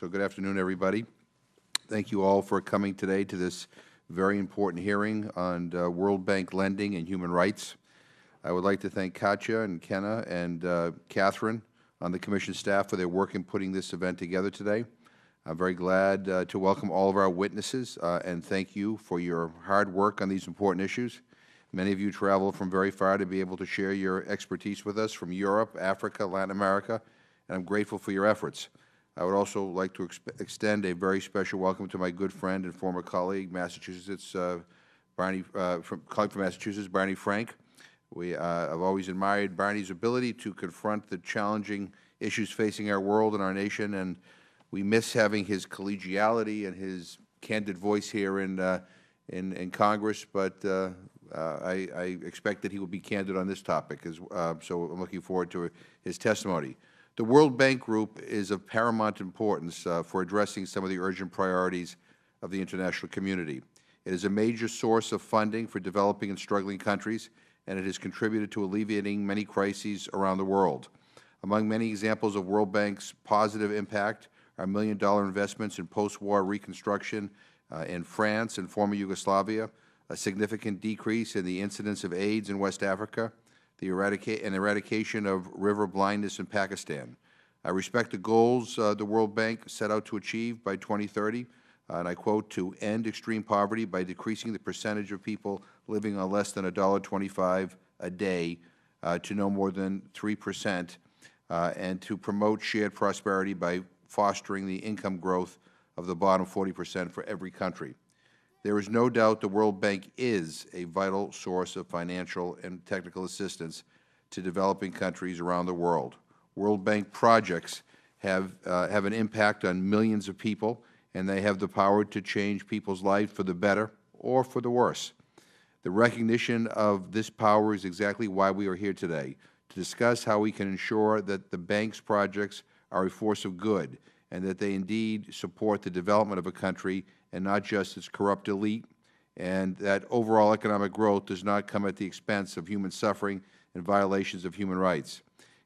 So good afternoon, everybody. Thank you all for coming today to this very important hearing on World Bank lending and human rights. I would like to thank Katya and Kenna and Catherine on the Commission staff for their work in putting this event together today. I'm very glad to welcome all of our witnesses and thank you for your hard work on these important issues. Many of you traveled from very far to be able to share your expertise with us from Europe, Africa, Latin America, and I'm grateful for your efforts. I would also like to extend a very special welcome to my good friend and former colleague, Massachusetts, Barney, from Massachusetts, Barney Frank. I've always admired Barney's ability to confront the challenging issues facing our world and our nation, and we miss having his collegiality and his candid voice here in Congress. But I expect that he will be candid on this topic, so I'm looking forward to his testimony. The World Bank Group is of paramount importance for addressing some of the urgent priorities of the international community. It is a major source of funding for developing and struggling countries, and it has contributed to alleviating many crises around the world. Among many examples of World Bank's positive impact are million-dollar investments in post-war reconstruction in France and former Yugoslavia, a significant decrease in the incidence of AIDS in West Africa, the eradication of river blindness in Pakistan. I respect the goals the World Bank set out to achieve by 2030, and I quote, to end extreme poverty by decreasing the percentage of people living on less than $1.25 a day to no more than 3%, and to promote shared prosperity by fostering the income growth of the bottom 40% for every country. There is no doubt the World Bank is a vital source of financial and technical assistance to developing countries around the world. World Bank projects have an impact on millions of people, and they have the power to change people's lives for the better or for the worse. The recognition of this power is exactly why we are here today, to discuss how we can ensure that the Bank's projects are a force of good and that they indeed support the development of a country and not just its corrupt elite, and that overall economic growth does not come at the expense of human suffering and violations of human rights.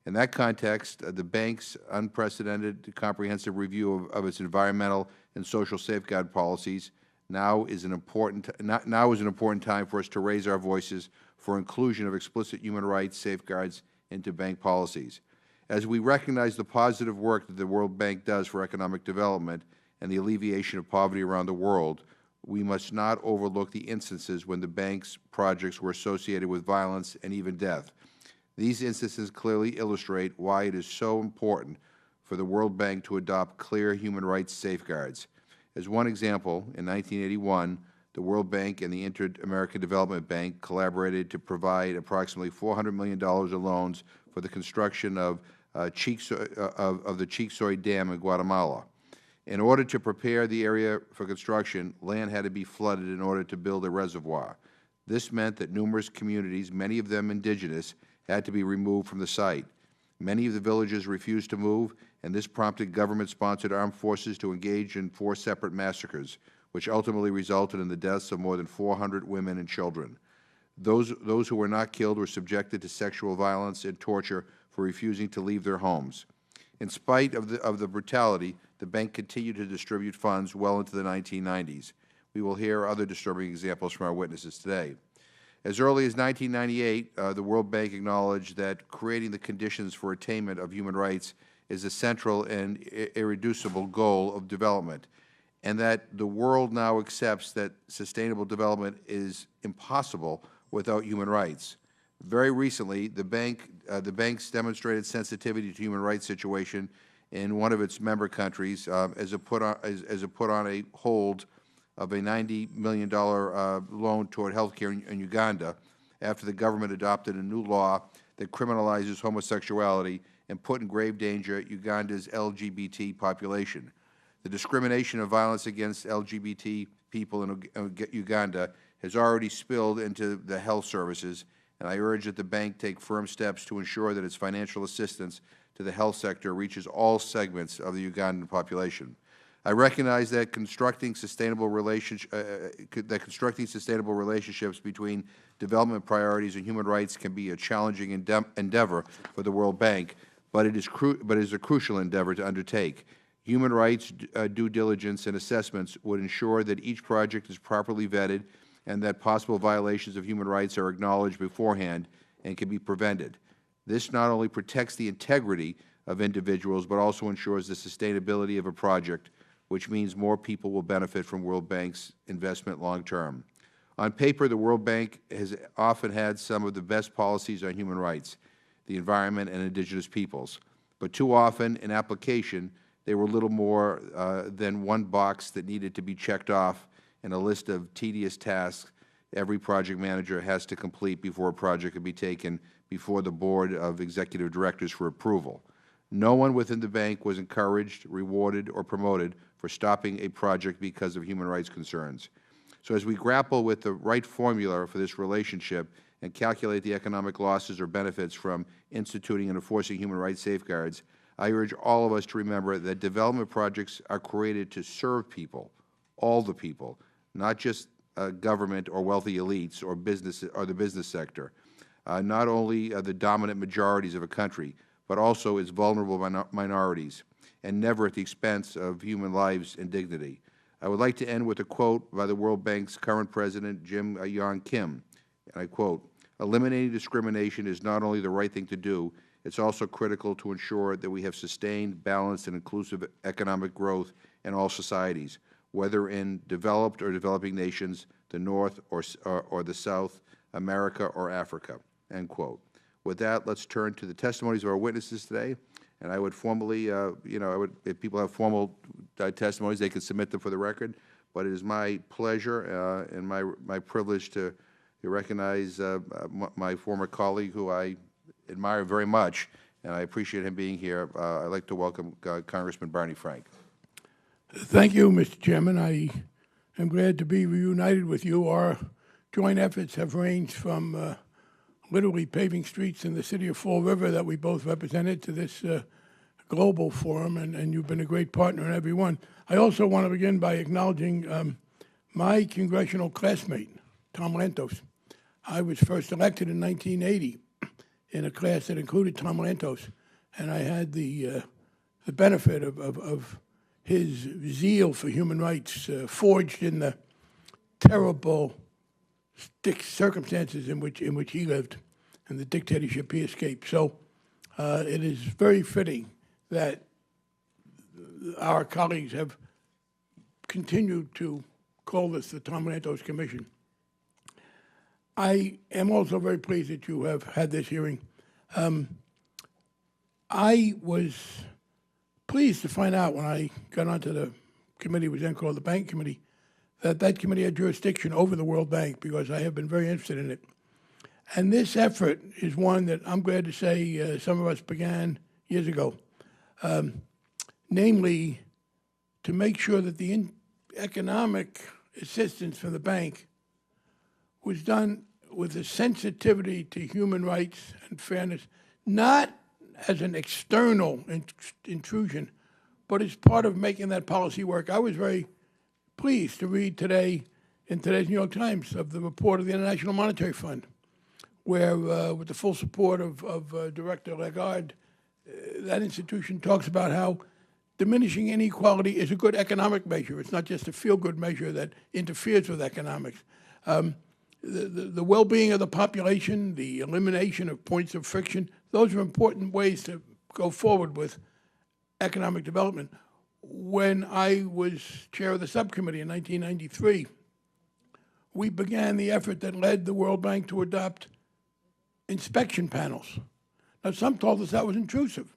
In that context, the Bank's unprecedented comprehensive review of its environmental and social safeguard policies now is an important time for us to raise our voices for inclusion of explicit human rights safeguards into Bank policies. As we recognize the positive work that the World Bank does for economic development and the alleviation of poverty around the world, we must not overlook the instances when the Bank's projects were associated with violence and even death. These instances clearly illustrate why it is so important for the World Bank to adopt clear human rights safeguards. As one example, in 1981, the World Bank and the Inter-American Development Bank collaborated to provide approximately $400 million in loans for the construction of the Chicxoy Dam in Guatemala. In order to prepare the area for construction, land had to be flooded in order to build a reservoir. This meant that numerous communities, many of them indigenous, had to be removed from the site. Many of the villages refused to move, and this prompted government-sponsored armed forces to engage in 4 separate massacres, which ultimately resulted in the deaths of more than 400 women and children. Those who were not killed were subjected to sexual violence and torture for refusing to leave their homes. In spite of the brutality, the Bank continued to distribute funds well into the 1990s. We will hear other disturbing examples from our witnesses today. As early as 1998, the World Bank acknowledged that creating the conditions for attainment of human rights is a central and irreducible goal of development, and that the world now accepts that sustainable development is impossible without human rights. Very recently, the Bank's demonstrated sensitivity to human rights situation in one of its member countries as it put on a hold of a $90 million loan toward health care in Uganda after the government adopted a new law that criminalizes homosexuality and put in grave danger Uganda's LGBT population. The discrimination and violence against LGBT people in Uganda has already spilled into the health services, and I urge that the Bank take firm steps to ensure that its financial assistance to the health sector reaches all segments of the Ugandan population. I recognize that constructing sustainable relationships between development priorities and human rights can be a challenging endeavor for the World Bank, but it is a crucial endeavor to undertake. Human rights due diligence and assessments would ensure that each project is properly vetted and that possible violations of human rights are acknowledged beforehand and can be prevented. This not only protects the integrity of individuals, but also ensures the sustainability of a project, which means more people will benefit from World Bank's investment long term. On paper, the World Bank has often had some of the best policies on human rights, the environment, and indigenous peoples. But too often, in application, they were little more than one box that needed to be checked off in a list of tedious tasks every project manager has to complete before a project can be taken before the Board of Executive Directors for approval. No one within the bank was encouraged, rewarded, or promoted for stopping a project because of human rights concerns. So as we grapple with the right formula for this relationship and calculate the economic losses or benefits from instituting and enforcing human rights safeguards, I urge all of us to remember that development projects are created to serve people, all the people, not just government or wealthy elites or business or the business sector, not only the dominant majorities of a country, but also its vulnerable minorities, and never at the expense of human lives and dignity. I would like to end with a quote by the World Bank's current President, Jim Yong Kim, and I quote, "Eliminating discrimination is not only the right thing to do, it is also critical to ensure that we have sustained, balanced, and inclusive economic growth in all societies, whether in developed or developing nations, the North or the South, America or Africa," end quote. With that, let's turn to the testimonies of our witnesses today. And I would formally, if people have formal testimonies, they can submit them for the record. But it is my pleasure and my privilege to recognize my former colleague, who I admire very much, and I appreciate him being here. I'd like to welcome Congressman Barney Frank. Thank you, Mr. Chairman. I am glad to be reunited with you. Our joint efforts have ranged from literally paving streets in the city of Fall River that we both represented to this global forum, and you've been a great partner in every one. I also want to begin by acknowledging my congressional classmate, Tom Lantos. I was first elected in 1980 in a class that included Tom Lantos, and I had the benefit of his zeal for human rights forged in the terrible circumstances in which he lived and the dictatorship he escaped. So it is very fitting that our colleagues have continued to call this the Tom Lantos Commission. I am also very pleased that you have had this hearing. I was pleased to find out when I got onto the committee, which was then called the Bank Committee, that committee had jurisdiction over the World Bank, because I have been very interested in it. And this effort is one that I'm glad to say some of us began years ago, namely to make sure that the economic assistance from the bank was done with a sensitivity to human rights and fairness, not as an external intrusion, but as part of making that policy work. I was very pleased to read today in today's New York Times of the report of the International Monetary Fund, where, with the full support of Director Lagarde, that institution talks about how diminishing inequality is a good economic measure. It's not just a feel-good measure that interferes with economics. The well-being of the population, the elimination of points of friction, those are important ways to go forward with economic development. When I was chair of the subcommittee in 1993, we began the effort that led the World Bank to adopt inspection panels. Now, some told us that was intrusive.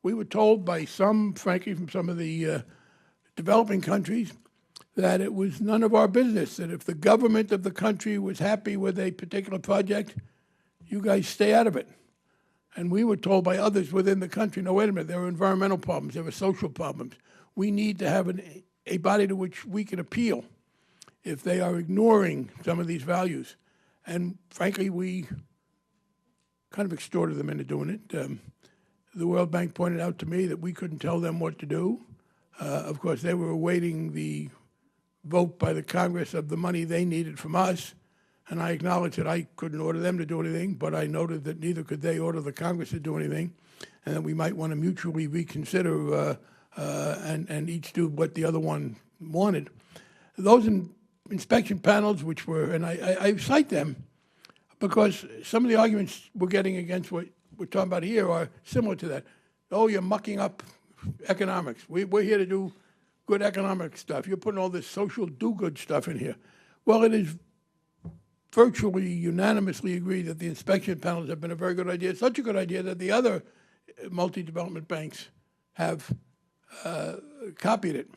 We were told by some, frankly, from some of the developing countries, that it was none of our business, that if the government of the country was happy with a particular project, you guys stay out of it. And we were told by others within the country, no, wait a minute, there are environmental problems, there are social problems. We need to have a body to which we can appeal if they are ignoring some of these values. And frankly, we kind of extorted them into doing it. The World Bank pointed out to me that we couldn't tell them what to do. Of course, they were awaiting the vote by the Congress of the money they needed from us, and I acknowledged that I couldn't order them to do anything, but I noted that neither could they order the Congress to do anything, and that we might want to mutually reconsider and each do what the other one wanted. Those inspection panels, which were, and I cite them because some of the arguments we're getting against what we're talking about here are similar to that. Oh, you're mucking up economics. We're here to do good economic stuff. You're putting all this social do-good stuff in here. Well, it is virtually unanimously agreed that the inspection panels have been a very good idea. It's such a good idea that the other multi-development banks have copied it.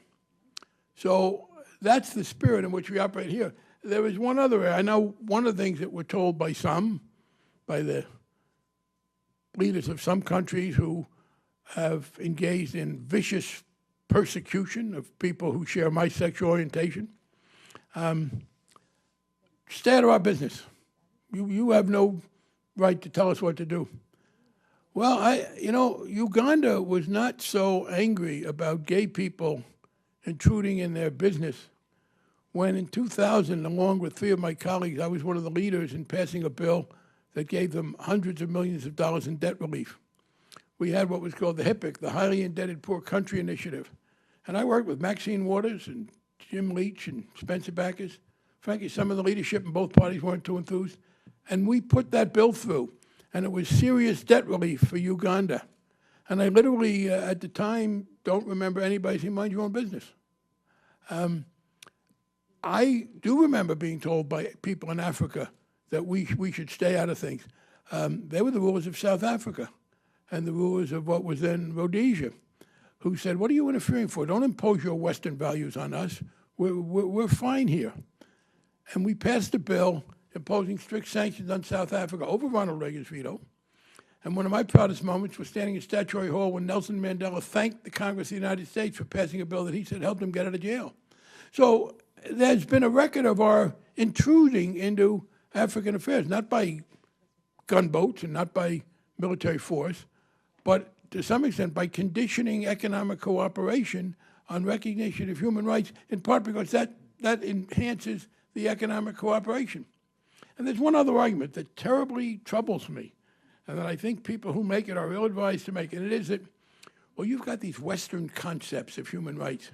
So that's the spirit in which we operate here. There is one other area. I know one of the things that we're told by the leaders of some countries who have engaged in vicious persecution of people who share my sexual orientation. Stay out of our business. You have no right to tell us what to do. Well, Uganda was not so angry about gay people intruding in their business when in 2000, along with 3 of my colleagues, I was one of the leaders in passing a bill that gave them hundreds of millions of dollars in debt relief. We had what was called the HIPIC, the Highly Indebted Poor Country Initiative. And I worked with Maxine Waters and Jim Leach and Spencer Backus. Frankly, some of the leadership in both parties weren't too enthused. And we put that bill through, and it was serious debt relief for Uganda. And I literally, at the time, don't remember anybody saying, mind your own business. I do remember being told by people in Africa that we should stay out of things. They were the rulers of South Africa and the rulers of what was then Rhodesia, who said, what are you interfering for? Don't impose your Western values on us. We're fine here. And we passed a bill imposing strict sanctions on South Africa over Ronald Reagan's veto. And one of my proudest moments was standing in Statuary Hall when Nelson Mandela thanked the Congress of the United States for passing a bill that he said helped him get out of jail. So there's been a record of our intruding into African affairs, not by gunboats and not by military force, but to some extent by conditioning economic cooperation on recognition of human rights, in part because that enhances the economic cooperation. And there's one other argument that terribly troubles me, and that I think people who make it are ill-advised to make, and it is that, well, you've got these Western concepts of human rights,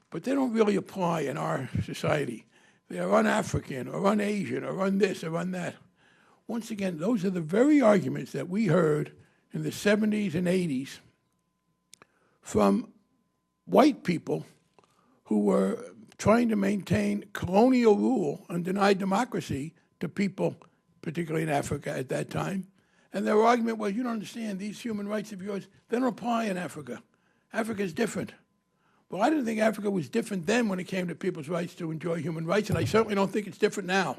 but they don't really apply in our society. They are un-African or un-Asian or un-this or un-that. Once again, those are the very arguments that we heard in the 70s and 80s from white people who were trying to maintain colonial rule and deny democracy to people, particularly in Africa at that time. And their argument was, you don't understand, these human rights of yours, they don't apply in Africa. Africa is different. Well, I didn't think Africa was different then when it came to people's rights to enjoy human rights, and I certainly don't think it's different now.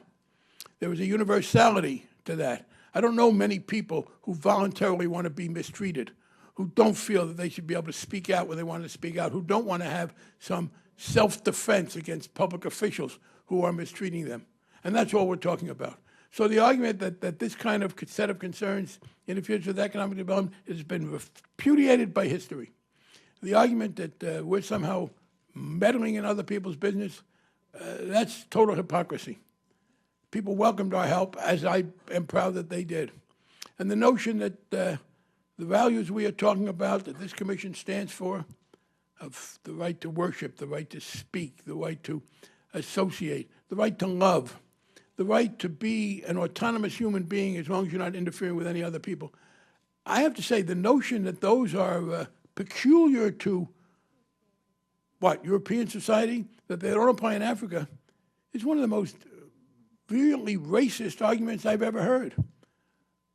There was a universality to that. I don't know many people who voluntarily want to be mistreated, who don't feel that they should be able to speak out when they want to speak out, who don't want to have some self-defense against public officials who are mistreating them. And that's all we're talking about. So the argument that this kind of set of concerns interferes with economic development has been repudiated by history. The argument that we're somehow meddling in other people's business, that's total hypocrisy. People welcomed our help, as I am proud that they did. And the notion that the values we are talking about, that this commission stands for, of the right to worship, the right to speak, the right to associate, the right to love, the right to be an autonomous human being as long as you're not interfering with any other people. I have to say, the notion that those are peculiar to, European society, that they don't apply in Africa, is one of the most virulently racist arguments I've ever heard.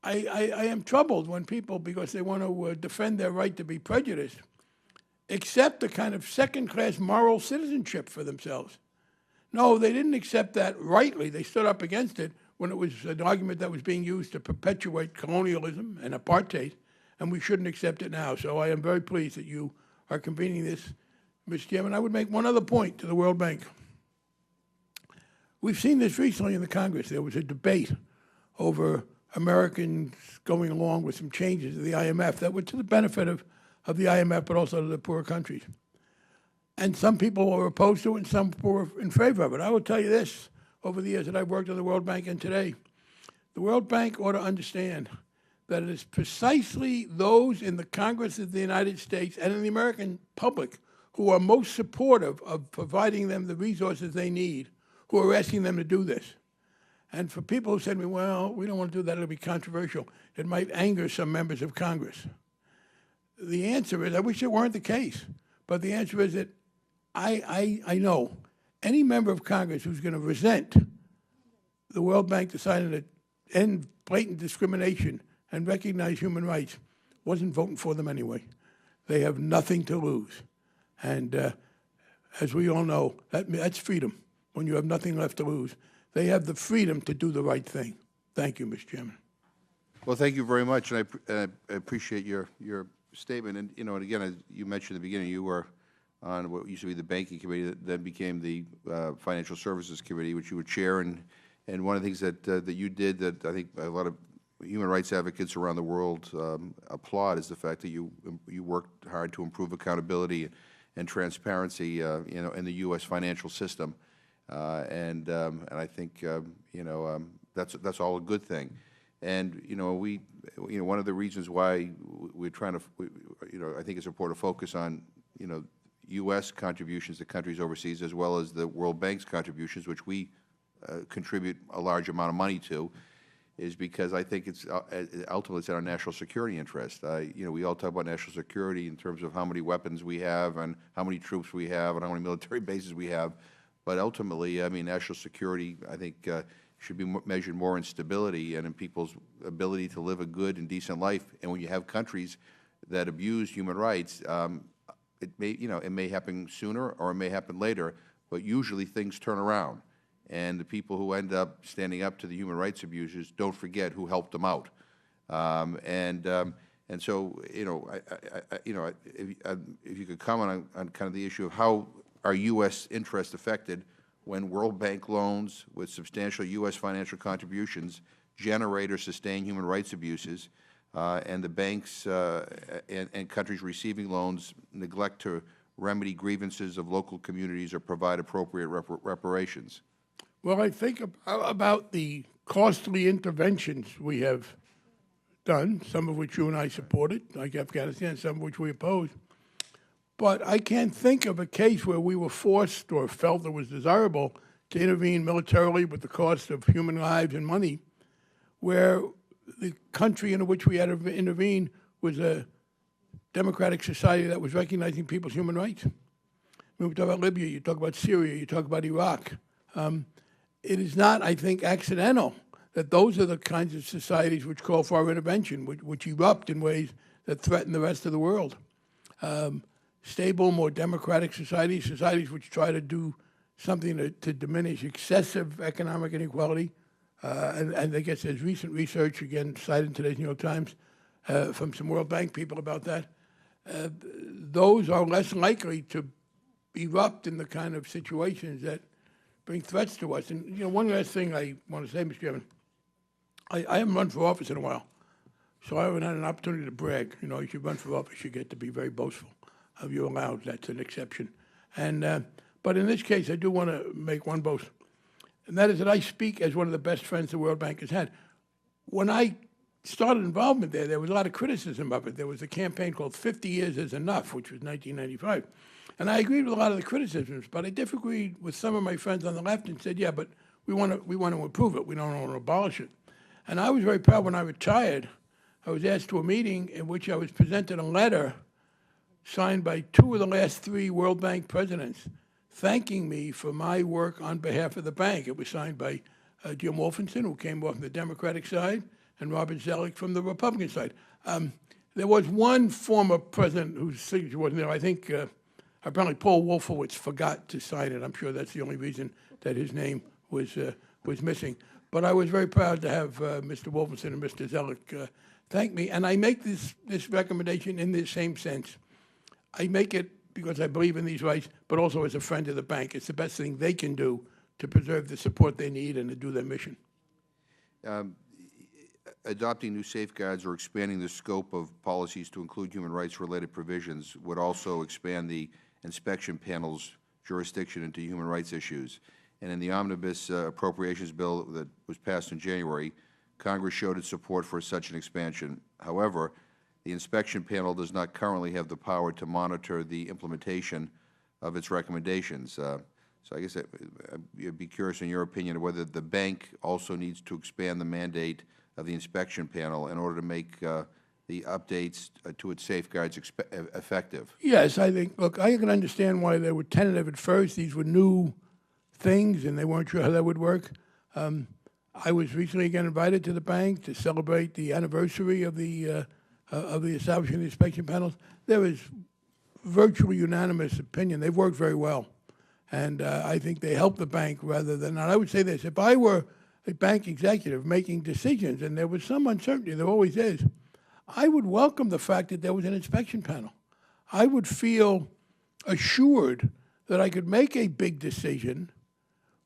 I am troubled when people, because they want to defend their right to be prejudiced, accept a kind of second-class moral citizenship for themselves. No, they didn't accept that rightly. They stood up against it when it was an argument that was being used to perpetuate colonialism and apartheid, and we shouldn't accept it now. So I am very pleased that you are convening this, Mr. Chairman. I would make one other point to the World Bank. We've seen this recently in the Congress. There was a debate over Americans going along with some changes to the IMF that were to the benefit of the IMF, but also to the poorer countries. And some people were opposed to it, and some were in favor of it. I will tell you this, over the years that I've worked at the World Bank and today, the World Bank ought to understand that it is precisely those in the Congress of the United States and in the American public who are most supportive of providing them the resources they need, who are asking them to do this. And for people who said to me, well, we don't want to do that, it'll be controversial, it might anger some members of Congress. The answer is, I wish it weren't the case, but the answer is that I know any member of Congress who's going to resent the World Bank deciding to end blatant discrimination and recognize human rights wasn't voting for them anyway. They have nothing to lose. And as we all know, that's freedom, when you have nothing left to lose. They have the freedom to do the right thing. Thank you, Mr. Chairman. Well, thank you very much, and I appreciate your statement. And, you know, and again, as you mentioned at the beginning, you were on what used to be the Banking Committee that then became the Financial Services Committee, which you were chair. And one of the things that you did that I think a lot of human rights advocates around the world applaud is the fact that you worked hard to improve accountability and transparency, you know, in the U.S. financial system. And I think that's all a good thing. And one of the reasons why we're trying to, I think it's important to focus on, U.S. contributions to countries overseas as well as the World Bank's contributions, which we contribute a large amount of money to, is because I think it's ultimately it's in our national security interest. We all talk about national security in terms of how many weapons we have and how many troops we have and how many military bases we have. But ultimately, I mean, national security, I think, should be measured more in stability and in people's ability to live a good and decent life. And when you have countries that abuse human rights, it may happen sooner or it may happen later, but usually things turn around. And the people who end up standing up to the human rights abusers don't forget who helped them out. And so, if you could comment on kind of the issue of how are U.S. interests affected when World Bank loans with substantial U.S. financial contributions generate or sustain human rights abuses, and the banks and countries receiving loans neglect to remedy grievances of local communities or provide appropriate reparations? Well, I think about the costly interventions we have done, some of which you and I supported, like Afghanistan, some of which we opposed. But I can't think of a case where we were forced or felt it was desirable to intervene militarily with the cost of human lives and money, where the country in which we had to intervene was a democratic society that was recognizing people's human rights. When we talk about Libya, you talk about Syria, you talk about Iraq. It is not, I think, accidental that those are the kinds of societies which call for our intervention, which erupt in ways that threaten the rest of the world. Stable, more democratic societies, societies which try to do something to diminish excessive economic inequality. And I guess there's recent research, again, cited in today's New York Times, from some World Bank people about that. Those are less likely to erupt in the kind of situations that bring threats to us. And, one last thing I want to say, Mr. Chairman. I haven't run for office in a while, so I haven't had an opportunity to brag. You should run for office, you get to be very boastful. You're allowed, that's an exception. And but in this case, I do want to make one boast, and that is that I speak as one of the best friends the World Bank has had. When I started involvement there was a lot of criticism of it. There was a campaign called 50 Years is Enough, which was 1995. And I agreed with a lot of the criticisms, but I disagreed with some of my friends on the left and said, yeah, but we want to improve it. We don't want to abolish it. And I was very proud when I retired. I was asked to a meeting in which I was presented a letter signed by 2 of the last 3 World Bank presidents, thanking me for my work on behalf of the bank. It was signed by Jim Wolfenson, who came off from the Democratic side, and Robert Zoellick from the Republican side. There was one former president whose signature wasn't there. I think apparently Paul Wolfowitz forgot to sign it. I'm sure that's the only reason that his name was missing. But I was very proud to have Mr. Wolfenson and Mr. Zoellick thank me. And I make this recommendation in the same sense. I make it because I believe in these rights, but also as a friend of the bank. It's the best thing they can do to preserve the support they need and to do their mission. Adopting new safeguards or expanding the scope of policies to include human rights-related provisions would also expand the inspection panel's jurisdiction into human rights issues. And in the omnibus appropriations bill that was passed in January, Congress showed its support for such an expansion. However, the inspection panel does not currently have the power to monitor the implementation of its recommendations. So I guess I'd be curious in your opinion whether the bank also needs to expand the mandate of the inspection panel in order to make the updates to its safeguards effective. Yes, I think, look, I can understand why they were tentative at first. These were new things, and they weren't sure how that would work. I was recently again invited to the bank to celebrate the anniversary of the establishment of the inspection panels. There was virtually unanimous opinion. They've worked very well, and I think they help the bank rather than not. I would say this: if I were a bank executive making decisions, and there was some uncertainty, there always is, I would welcome the fact that there was an inspection panel. I would feel assured that I could make a big decision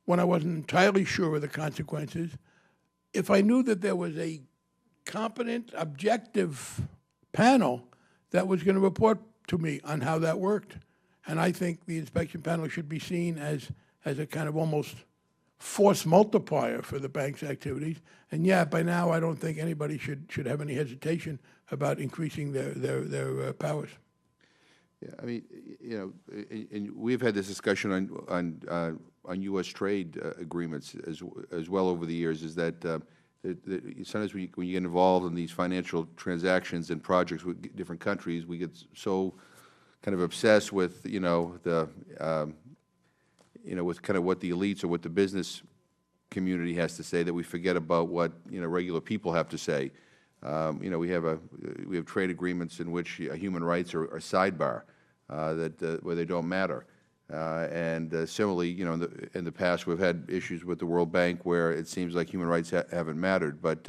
when I wasn't entirely sure of the consequences if I knew that there was a competent, objective panel that was going to report to me on how that worked. And I think the inspection panel should be seen as a kind of almost force multiplier for the bank's activities. And yeah, by now I don't think anybody should have any hesitation about increasing their powers. Yeah, I mean, you know, and we've had this discussion on U.S. trade agreements as well over the years. Is that sometimes when you get involved in these financial transactions and projects with different countries, we get so kind of obsessed with with kind of what the elites or what the business community has to say that we forget about what regular people have to say. We have trade agreements in which human rights are sidebar, where they don't matter. And similarly, in the past, we've had issues with the World Bank where it seems like human rights haven't mattered. But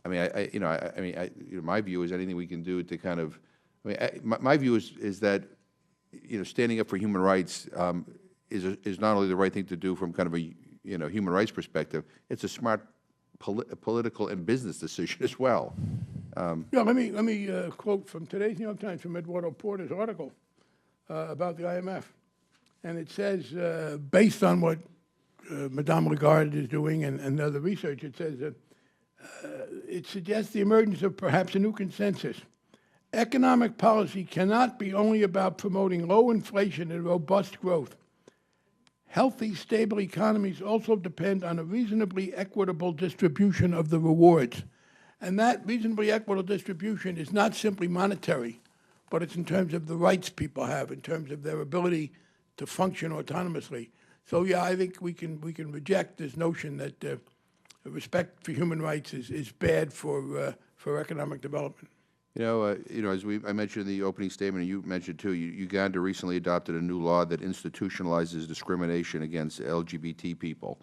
my view is anything we can do to kind of, my view is that standing up for human rights is not only the right thing to do from kind of a human rights perspective. It's a smart political and business decision as well. Yeah, let me quote from today's New York Times from Eduardo Porter's article about the IMF. And it says, based on what Madame Lagarde is doing and other research, it says that it suggests the emergence of perhaps a new consensus. Economic policy cannot be only about promoting low inflation and robust growth. Healthy, stable economies also depend on a reasonably equitable distribution of the rewards. And that reasonably equitable distribution is not simply monetary, but it's in terms of the rights people have, in terms of their ability to function autonomously. So yeah, I think we can reject this notion that respect for human rights is bad for economic development. As I mentioned in the opening statement, and you mentioned too, Uganda recently adopted a new law that institutionalizes discrimination against LGBT people.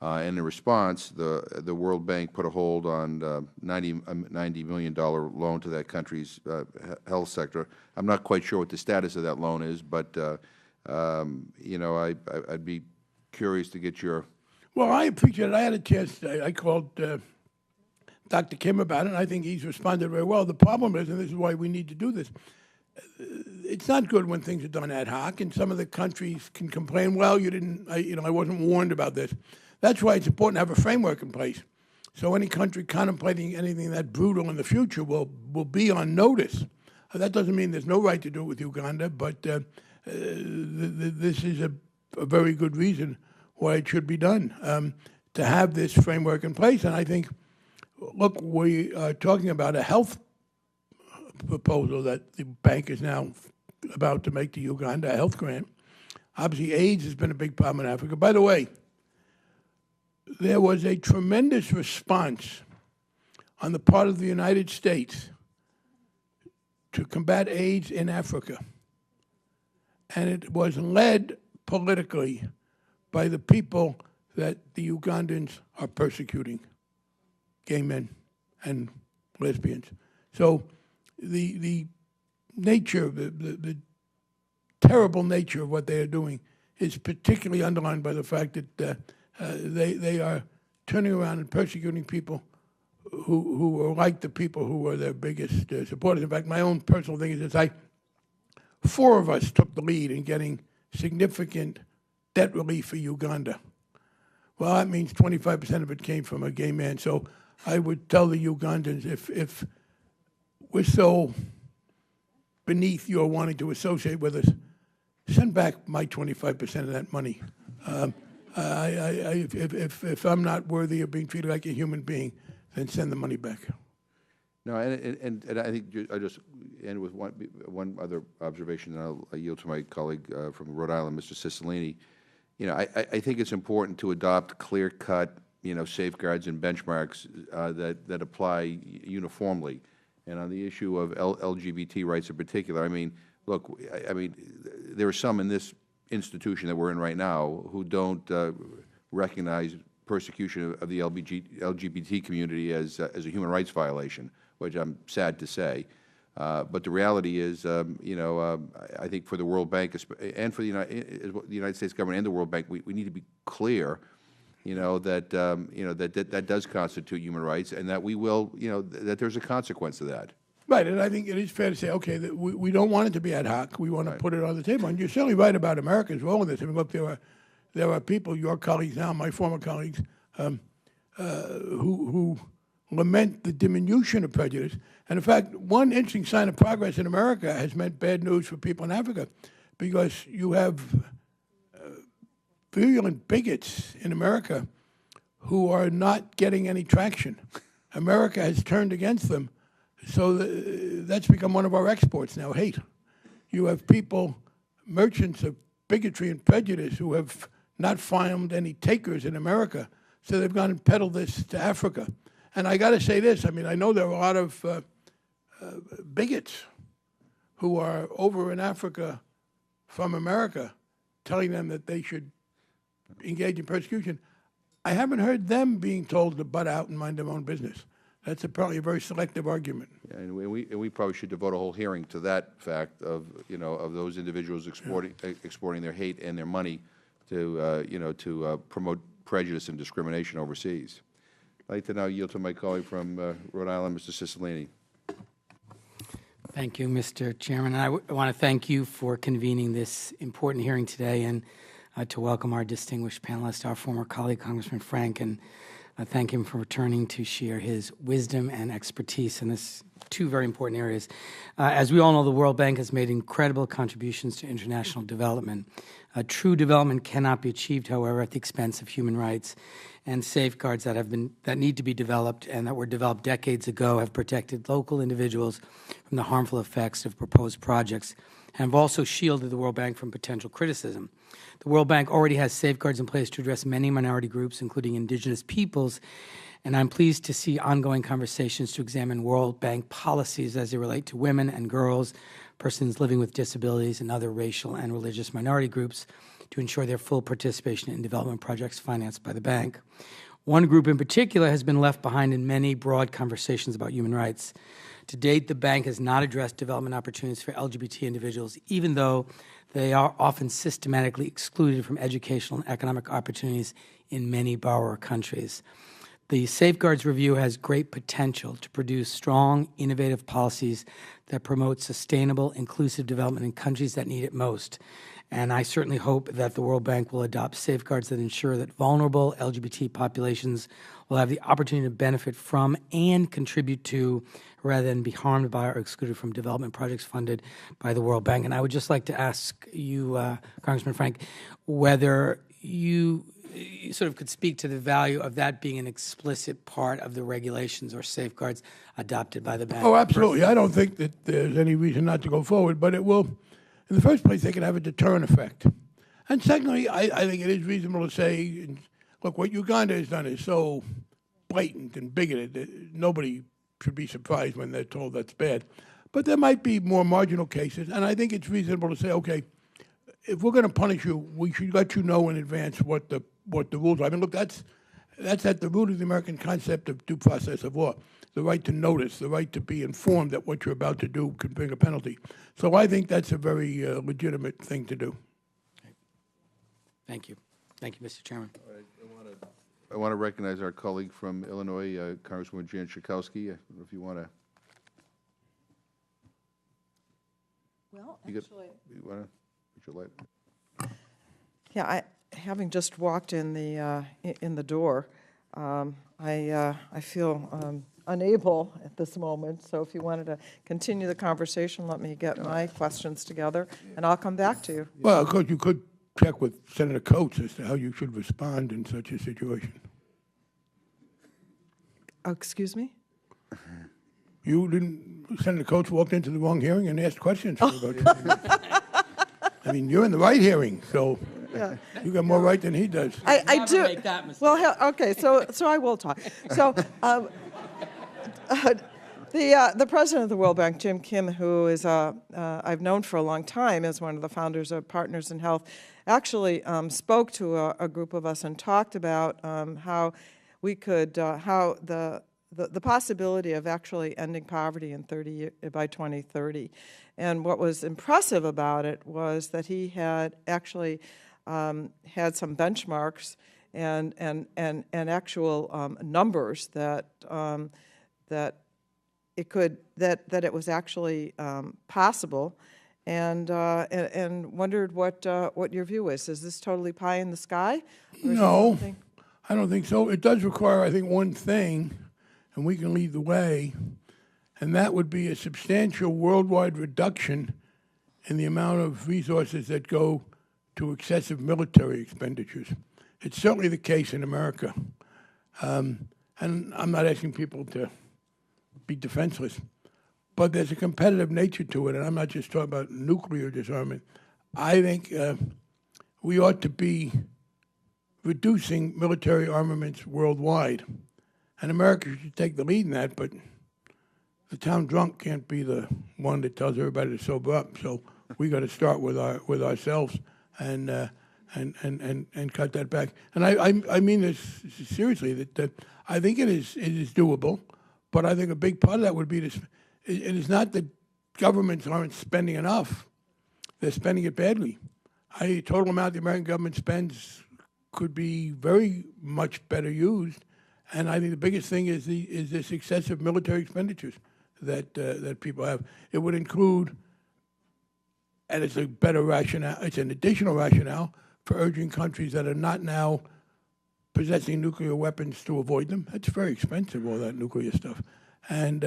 And in response, the World Bank put a hold on $90 million loan to that country's health sector. I'm not quite sure what the status of that loan is, but I'd be curious to get your. Well, I appreciate it. I had a chance. I called Dr. Kim about it, and I think he's responded very well. The problem is, and this is why we need to do this, it's not good when things are done ad hoc, and some of the countries can complain, well, I wasn't warned about this. That's why it's important to have a framework in place. So any country contemplating anything that brutal in the future will be on notice. That doesn't mean there's no right to do it with Uganda, but this is a very good reason why it should be done, to have this framework in place. And I think, look, we are talking about a health proposal that the bank is now about to make to Uganda, a health grant. Obviously, AIDS has been a big problem in Africa. By the way, there was a tremendous response on the part of the United States to combat AIDS in Africa. And it was led politically by the people that the Ugandans are persecuting, gay men and lesbians. So the nature, the terrible nature of what they are doing is particularly underlined by the fact that they are turning around and persecuting people who are like the people who are their biggest supporters. In fact, my own personal thing is this: 4 of us took the lead in getting significant debt relief for Uganda. Well, that means 25% of it came from a gay man. So I would tell the Ugandans, if we're so beneath your wanting to associate with us, send back my 25% of that money. If I'm not worthy of being treated like a human being, then send the money back. No, and I think I just end with one other observation, and I'll yield to my colleague from Rhode Island, Mr. Cicilline. You know, I think it's important to adopt clear-cut, safeguards and benchmarks that apply uniformly. And on the issue of LGBT rights in particular, I mean, look, I mean, there are some in this institution that we're in right now who don't recognize persecution of the LGBT community as a human rights violation, which I'm sad to say. But the reality is, I think for the World Bank and for the United States government and the World Bank, we need to be clear, that does constitute human rights, and that we will, that there's a consequence to that. Right, and I think it is fair to say, okay, that we don't want it to be ad hoc. We want to put it on the table. And you're certainly right about America's role in this. I mean, look, there are people, your colleagues now, my former colleagues, who lament the diminution of prejudice. And in fact, one interesting sign of progress in America has meant bad news for people in Africa, because you have virulent bigots in America who are not getting any traction. America has turned against them, so that's become one of our exports now, hate. You have people, merchants of bigotry and prejudice, who have not found any takers in America, so they've gone and peddled this to Africa. And I got to say this, I mean, I know there are a lot of bigots who are over in Africa from America telling them that they should engage in persecution. I haven't heard them being told to butt out and mind their own business. That's probably a very selective argument. Yeah, and we probably should devote a whole hearing to that fact of of those individuals exporting their hate and their money to promote prejudice and discrimination overseas. I'd like to now yield to my colleague from Rhode Island, Mr. Cicilline. Thank you, Mr. Chairman. I want to thank you for convening this important hearing today, and to welcome our distinguished panelist, our former colleague, Congressman Frank, and thank him for returning to share his wisdom and expertise in this two very important areas. As we all know, the World Bank has made incredible contributions to international development. True development cannot be achieved, however, at the expense of human rights, and safeguards that need to be developed and that were developed decades ago have protected local individuals from the harmful effects of proposed projects and have also shielded the World Bank from potential criticism. The World Bank already has safeguards in place to address many minority groups, including indigenous peoples, and I'm pleased to see ongoing conversations to examine World Bank policies as they relate to women and girls, persons living with disabilities, and other racial and religious minority groups to ensure their full participation in development projects financed by the bank. One group in particular has been left behind in many broad conversations about human rights. To date, the bank has not addressed development opportunities for LGBT individuals, even though they are often systematically excluded from educational and economic opportunities in many borrower countries. The Safeguards Review has great potential to produce strong, innovative policies that promote sustainable, inclusive development in countries that need it most. And I certainly hope that the World Bank will adopt safeguards that ensure that vulnerable LGBT populations will have the opportunity to benefit from and contribute to, rather than be harmed by or excluded from, development projects funded by the World Bank. And I would just like to ask you, Congressman Frank, whether you sort of could speak to the value of that being an explicit part of the regulations or safeguards adopted by the bank. Oh, absolutely. I don't think that there's any reason not to go forward, but it will. In the first place, they can have a deterrent effect. And secondly, I think it is reasonable to say, look, what Uganda has done is so blatant and bigoted that nobody should be surprised when they're told that's bad. But there might be more marginal cases, and I think it's reasonable to say, okay, if we're going to punish you, we should let you know in advance what the rules are. I mean, look, that's at the root of the American concept of due process of law. The right to notice, the right to be informed that what you're about to do could bring a penalty. So I think that's a very legitimate thing to do. Thank you. Thank you, Mr. Chairman. All right, I want to recognize our colleague from Illinois, Congresswoman Jan Schakowsky. I don't know if you want to. Well, You actually, want to? Would you like? yeah, having just walked in the door, I feel unable at this moment, so if you wanted to continue the conversation, let me get my questions together, and I'll come back to you. Well, of course, you could check with Senator Coates as to how you should respond in such a situation. Oh, excuse me? You didn't, Senator Coates walked into the wrong hearing and asked questions for about I mean, you're in the right hearing, so Yeah. you got more right than he does. I Never do. make that mistake. Well, okay, so I will talk. So, the president of the World Bank, Jim Kim, who is I've known for a long time as one of the founders of Partners in Health, actually spoke to a group of us and talked about how we could how the possibility of actually ending poverty in by 2030. And what was impressive about it was that he had actually had some benchmarks and actual numbers that that it was actually possible, and wondered what your view is. Is this totally pie in the sky? Or is there No, something- I don't think so. It does require, I think, one thing, and we can lead the way, and that would be a substantial worldwide reduction in the amount of resources that go to excessive military expenditures. It's certainly the case in America. And I'm not asking people to be defenseless, but there's a competitive nature to it, and I'm not just talking about nuclear disarmament. I think we ought to be reducing military armaments worldwide. And America should take the lead in that, but the town drunk can't be the one that tells everybody to sober up. So we got to start with ourselves and cut that back. And I mean this seriously, that I think it is doable, but I think a big part of that would be this. It is not that governments aren't spending enough; they're spending it badly. The total amount the American government spends could be very much better used, and I think the biggest thing is this excessive military expenditures that people have. It would include, and it's a better rationale. It's an additional rationale for urging countries that are not now possessing nuclear weapons to avoid them. It's very expensive, all that nuclear stuff, and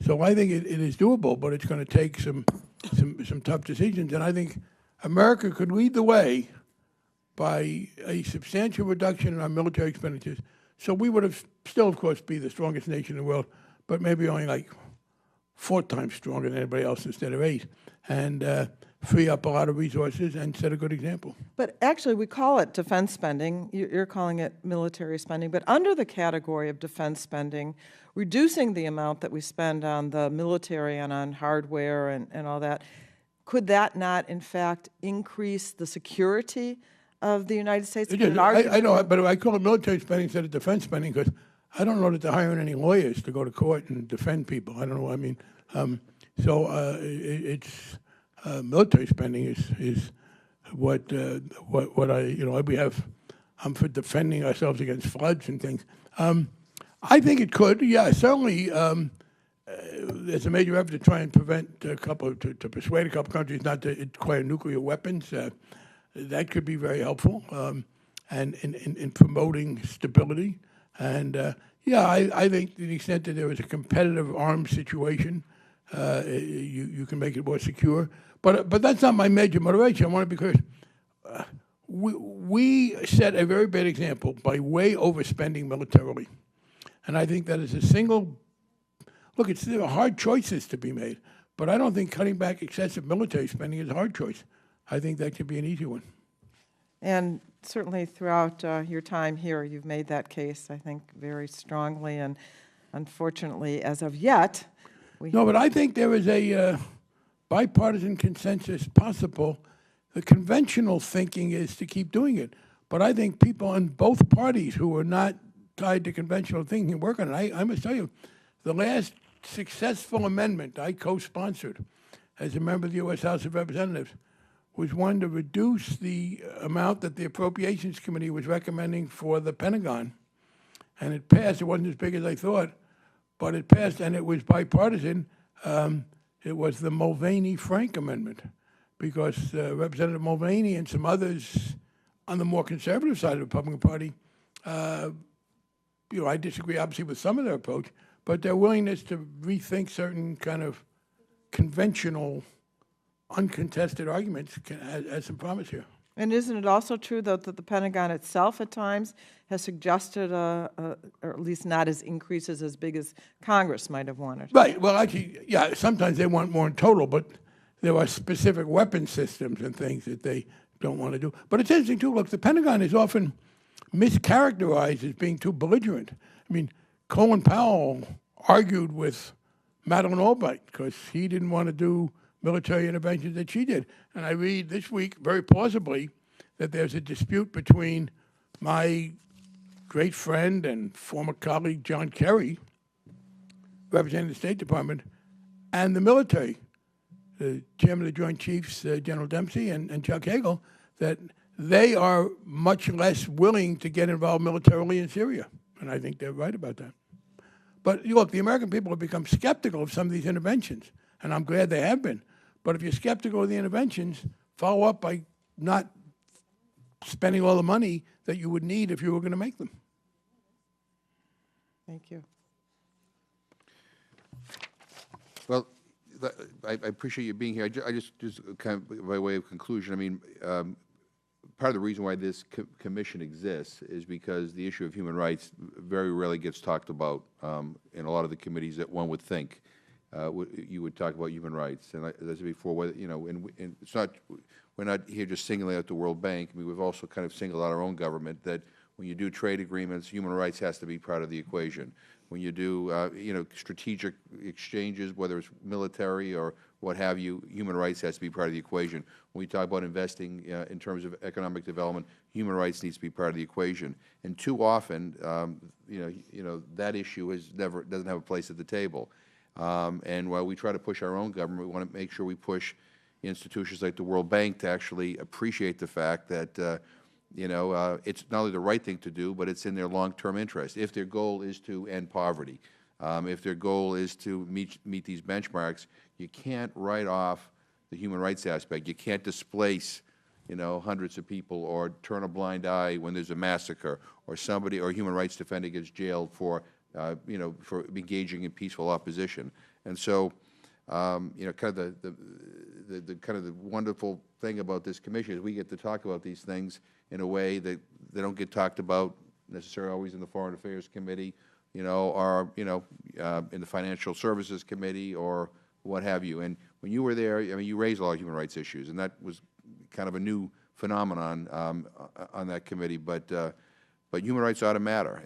so I think it is doable, but it's going to take some tough decisions, and I think America could lead the way by a substantial reduction in our military expenditures. So we would have still, of course, be the strongest nation in the world, but maybe only like 4 times stronger than anybody else instead of 8, and free up a lot of resources and set a good example. But actually, we call it defense spending. You're calling it military spending. But under the category of defense spending, reducing the amount that we spend on the military and on hardware and all that, could that not, in fact, increase the security of the United States? I know, but I call it military spending instead of defense spending because I don't know that they're hiring any lawyers to go to court and defend people. I don't know. I mean, it's military spending is what we have. I'm for defending ourselves against floods and things. I think it could. Yeah, certainly. There's a major effort to try and prevent to persuade a couple countries not to acquire nuclear weapons. That could be very helpful, and in promoting stability. And I think to the extent that there is a competitive arms situation, you can make it more secure. But that's not my major motivation. I want to be clear. We set a very bad example by way overspending militarily, and I think that is a single. Look, there are hard choices to be made, but I don't think cutting back excessive military spending is a hard choice. I think that could be an easy one. And certainly throughout your time here, you've made that case, I think, very strongly. And unfortunately, as of yet, No, but I think there is a bipartisan consensus possible. The conventional thinking is to keep doing it. But I think people in both parties who are not tied to conventional thinking work on it. I must tell you, the last successful amendment I co-sponsored as a member of the U.S. House of Representatives was one to reduce the amount that the Appropriations Committee was recommending for the Pentagon. And it passed. It wasn't as big as I thought, but it passed, and it was bipartisan. It was the Mulvaney-Frank Amendment, because Representative Mulvaney and some others on the more conservative side of the Republican Party I disagree obviously with some of their approach, but their willingness to rethink certain kind of conventional, uncontested arguments has some promise here. And isn't it also true, though, that the Pentagon itself at times has suggested, or at least not as increases as big as Congress might have wanted? Right. Well, actually, yeah, sometimes they want more in total, but there are specific weapon systems and things that they don't want to do. But it's interesting, too. Look, the Pentagon is often mischaracterized as being too belligerent. I mean, Colin Powell argued with Madeleine Albright because he didn't want to do military interventions that she did. And I read this week, very plausibly, that there's a dispute between my great friend and former colleague John Kerry, representing the State Department, and the military, the chairman of the Joint Chiefs, General Dempsey, and Chuck Hagel, that they are much less willing to get involved militarily in Syria. And I think they're right about that. But look, the American people have become skeptical of some of these interventions, and I'm glad they have been. But if you're skeptical of the interventions, follow up by not spending all the money that you would need if you were going to make them. Thank you. Well, I appreciate you being here. I just kind of by way of conclusion, I mean, part of the reason why this commission exists is because the issue of human rights very rarely gets talked about in a lot of the committees that one would think you would talk about human rights. And as I said before, whether, and it's not, we're not here just singling out the World Bank. I mean, we've also kind of singled out our own government that when you do trade agreements, human rights has to be part of the equation. When you do, strategic exchanges, whether it's military or what have you, human rights has to be part of the equation. When we talk about investing in terms of economic development, human rights needs to be part of the equation. And too often, that issue doesn't have a place at the table. And while we try to push our own government, we want to make sure we push institutions like the World Bank to actually appreciate the fact that it's not only the right thing to do, but it's in their long-term interest. If their goal is to end poverty, if their goal is to meet these benchmarks, you can't write off the human rights aspect. You can't displace, hundreds of people or turn a blind eye when there's a massacre or a human rights defender gets jailed for engaging in peaceful opposition. And so, kind of the wonderful thing about this commission is we get to talk about these things in a way that they don't get talked about necessarily always in the Foreign Affairs Committee, or in the Financial Services Committee or what have you. And when you were there, I mean, you raised a lot of human rights issues, and that was kind of a new phenomenon on that committee. But human rights ought to matter,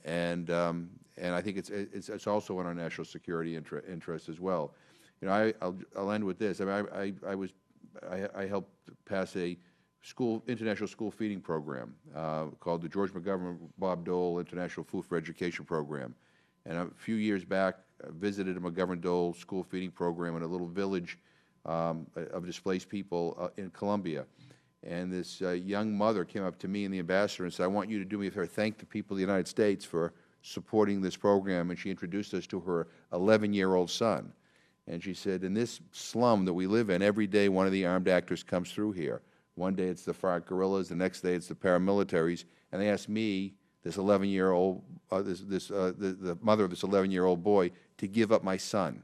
and I think it's also in our national security interest as well. I'll end with this. I mean, I helped pass a international school feeding program called the George McGovern Bob Dole International Food for Education Program. And a few years back, I visited a McGovern Dole school feeding program in a little village of displaced people in Colombia. And this young mother came up to me and the ambassador and said, "I want you to do me a favor, thank the people of the United States for supporting this program." And she introduced us to her 11-year-old son. And she said, "In this slum that we live in, every day one of the armed actors comes through here. One day it's the FARC guerrillas, the next day it's the paramilitaries, and they asked me, this 11-year-old, the mother of this 11-year-old boy, to give up my son,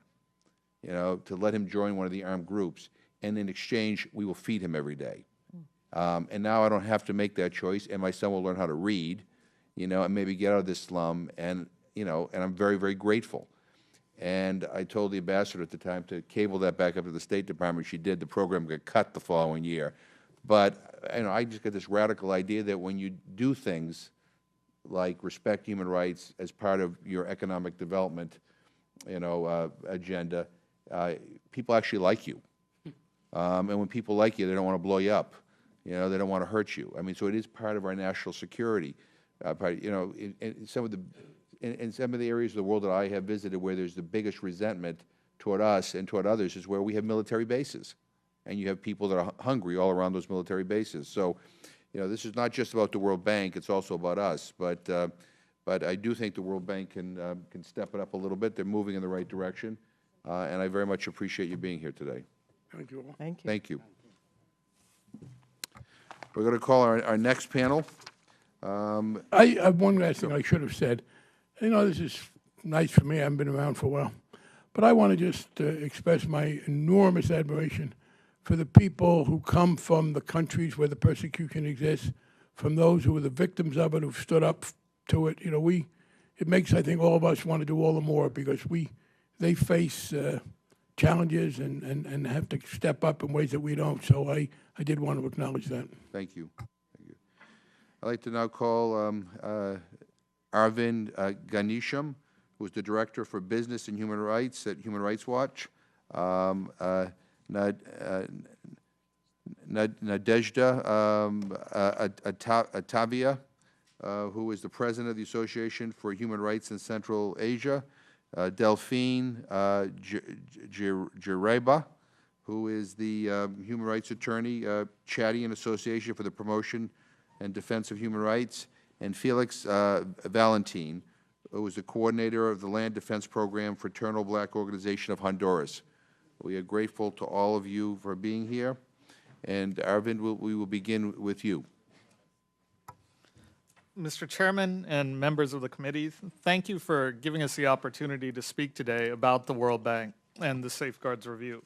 to let him join one of the armed groups, and in exchange we will feed him every day. And now I don't have to make that choice, and my son will learn how to read, and maybe get out of this slum, and I'm very, very grateful." And I told the ambassador at the time to cable that back up to the State Department. She did. The program got cut the following year. But I just got this radical idea that when you do things like respect human rights as part of your economic development, agenda, people actually like you. And when people like you, they don't want to blow you up. They don't want to hurt you. I mean, so it is part of our national security. In some of the areas of the world that I have visited where there's the biggest resentment toward us and toward others is where we have military bases. And you have people that are hungry all around those military bases. So, this is not just about the World Bank; it's also about us. But I do think the World Bank can step it up a little bit. They're moving in the right direction, and I very much appreciate you being here today. Thank you all. Thank you. Thank you. We're going to call our next panel. I have one last thing I should have said. You know, this is nice for me. I haven't been around for a while. But I want to just express my enormous admiration for the people who come from the countries where the persecution exists, from those who are the victims of it, who've stood up to it. You know, it makes, I think, all of us want to do all the more because they face challenges and have to step up in ways that we don't. So I did want to acknowledge that. Thank you. Thank you. I'd like to now call Arvind Ganesham, who is the Director for Business and Human Rights at Human Rights Watch, Nadezhda Atavia, who is the President of the Association for Human Rights in Central Asia, Delphine Jireba, who is the Human Rights Attorney, Chadian Association for the Promotion and Defense of Human Rights, and Felix Valentin, who is the coordinator of the Land Defense Program Fraternal Black Organization of Honduras. We are grateful to all of you for being here. And Arvind, we will begin with you. Mr. Chairman and members of the committee, thank you for giving us the opportunity to speak today about the World Bank and the Safeguards Review.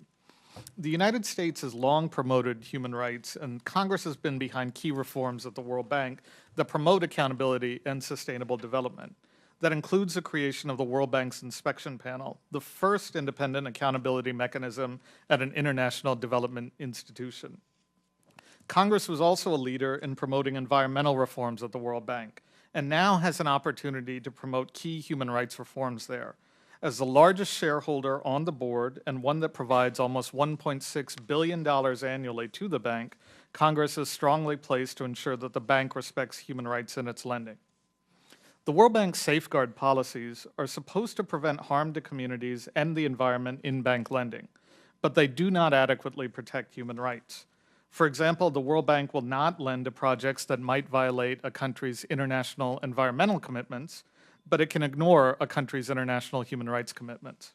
The United States has long promoted human rights, and Congress has been behind key reforms at the World Bank that promote accountability and sustainable development. That includes the creation of the World Bank's Inspection Panel, the first independent accountability mechanism at an international development institution. Congress was also a leader in promoting environmental reforms at the World Bank, and now has an opportunity to promote key human rights reforms there. As the largest shareholder on the board and one that provides almost $1.6 billion annually to the bank, Congress is strongly placed to ensure that the bank respects human rights in its lending. The World Bank's safeguard policies are supposed to prevent harm to communities and the environment in bank lending, but they do not adequately protect human rights. For example, the World Bank will not lend to projects that might violate a country's international environmental commitments, but it can ignore a country's international human rights commitments.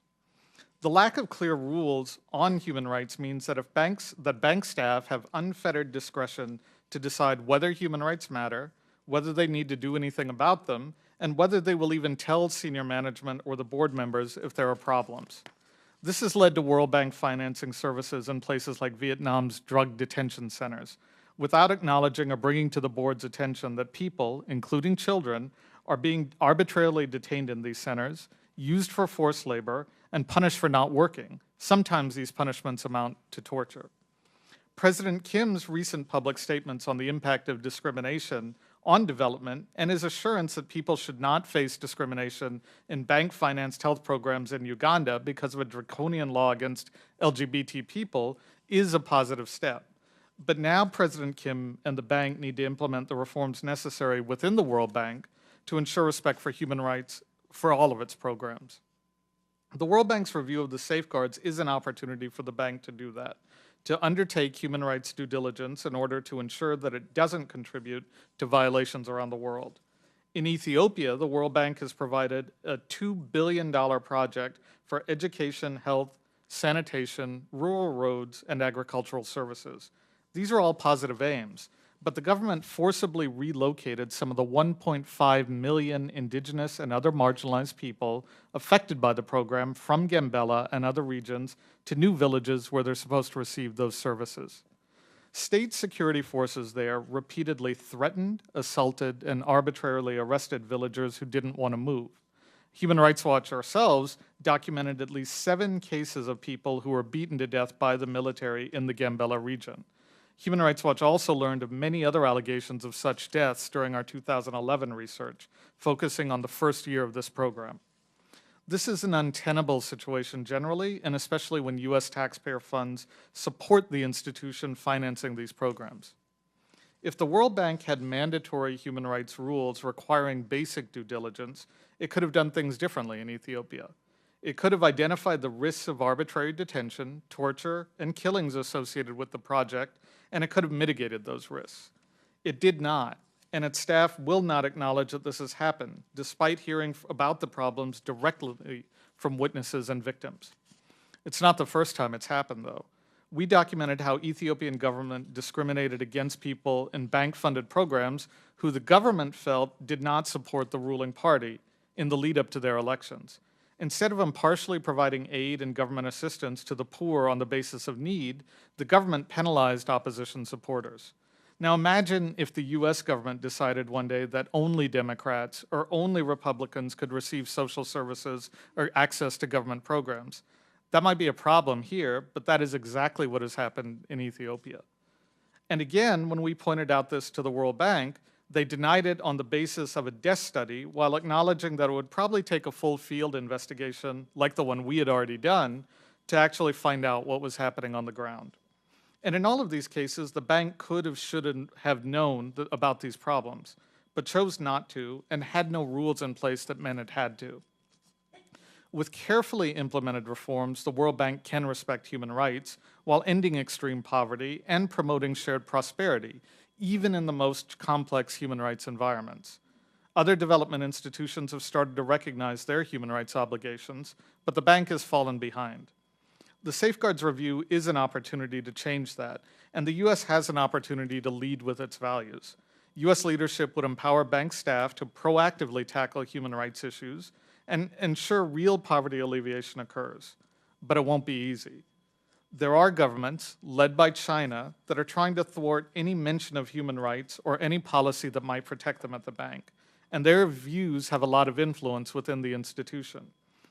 The lack of clear rules on human rights means that bank staff have unfettered discretion to decide whether human rights matter, whether they need to do anything about them, and whether they will even tell senior management or the board members if there are problems. This has led to World Bank financing services in places like Vietnam's drug detention centers, without acknowledging or bringing to the board's attention that people, including children, are being arbitrarily detained in these centers, used for forced labor, and punished for not working. Sometimes these punishments amount to torture. President Kim's recent public statements on the impact of discrimination on development and his assurance that people should not face discrimination in bank-financed health programs in Uganda because of a draconian law against LGBT people is a positive step. But now President Kim and the bank need to implement the reforms necessary within the World Bank to ensure respect for human rights for all of its programs. The World Bank's review of the safeguards is an opportunity for the bank to do that, to undertake human rights due diligence in order to ensure that it doesn't contribute to violations around the world. In Ethiopia, the World Bank has provided a $2 billion project for education, health, sanitation, rural roads, and agricultural services. These are all positive aims, but the government forcibly relocated some of the 1.5 million indigenous and other marginalized people affected by the program from Gambela and other regions to new villages where they're supposed to receive those services. State security forces there repeatedly threatened, assaulted, and arbitrarily arrested villagers who didn't want to move. Human Rights Watch ourselves documented at least 7 cases of people who were beaten to death by the military in the Gambela region. Human Rights Watch also learned of many other allegations of such deaths during our 2011 research, focusing on the first year of this program. This is an untenable situation generally, and especially when U.S. taxpayer funds support the institution financing these programs. If the World Bank had mandatory human rights rules requiring basic due diligence, it could have done things differently in Ethiopia. It could have identified the risks of arbitrary detention, torture, and killings associated with the project, and it could have mitigated those risks. It did not, and its staff will not acknowledge that this has happened, despite hearing about the problems directly from witnesses and victims. It's not the first time it's happened, though. We documented how Ethiopian government discriminated against people in bank-funded programs who the government felt did not support the ruling party in the lead-up to their elections. Instead of impartially providing aid and government assistance to the poor on the basis of need, the government penalized opposition supporters. Now imagine if the U.S. government decided one day that only Democrats or only Republicans could receive social services or access to government programs. That might be a problem here, but that is exactly what has happened in Ethiopia. And again, when we pointed out this to the World Bank, they denied it on the basis of a desk study while acknowledging that it would probably take a full field investigation, like the one we had already done, to actually find out what was happening on the ground. And in all of these cases, the bank could have, should have known about these problems, but chose not to and had no rules in place that meant it had to. With carefully implemented reforms, the World Bank can respect human rights while ending extreme poverty and promoting shared prosperity, even in the most complex human rights environments. Other development institutions have started to recognize their human rights obligations, but the bank has fallen behind. The Safeguards Review is an opportunity to change that, and the U.S. has an opportunity to lead with its values. U.S. leadership would empower bank staff to proactively tackle human rights issues and ensure real poverty alleviation occurs. But it won't be easy. There are governments, led by China, that are trying to thwart any mention of human rights or any policy that might protect them at the bank, and their views have a lot of influence within the institution.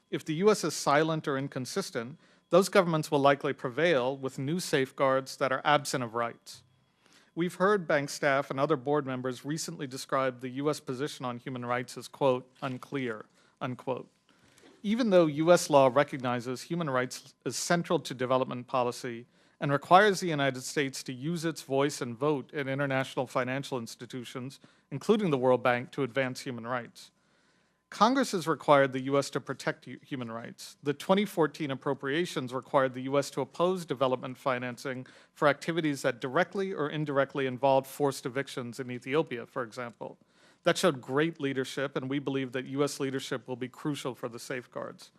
If the U.S. is silent or inconsistent, those governments will likely prevail with new safeguards that are absent of rights. We've heard bank staff and other board members recently describe the U.S. position on human rights as, quote, unclear, unquote. Even though U.S. law recognizes human rights as central to development policy and requires the United States to use its voice and vote in international financial institutions, including the World Bank, to advance human rights, Congress has required the U.S. to protect human rights. The 2014 appropriations required the U.S. to oppose development financing for activities that directly or indirectly involved forced evictions in Ethiopia, for example. That showed great leadership, and we believe that U.S. leadership will be crucial for the safeguards.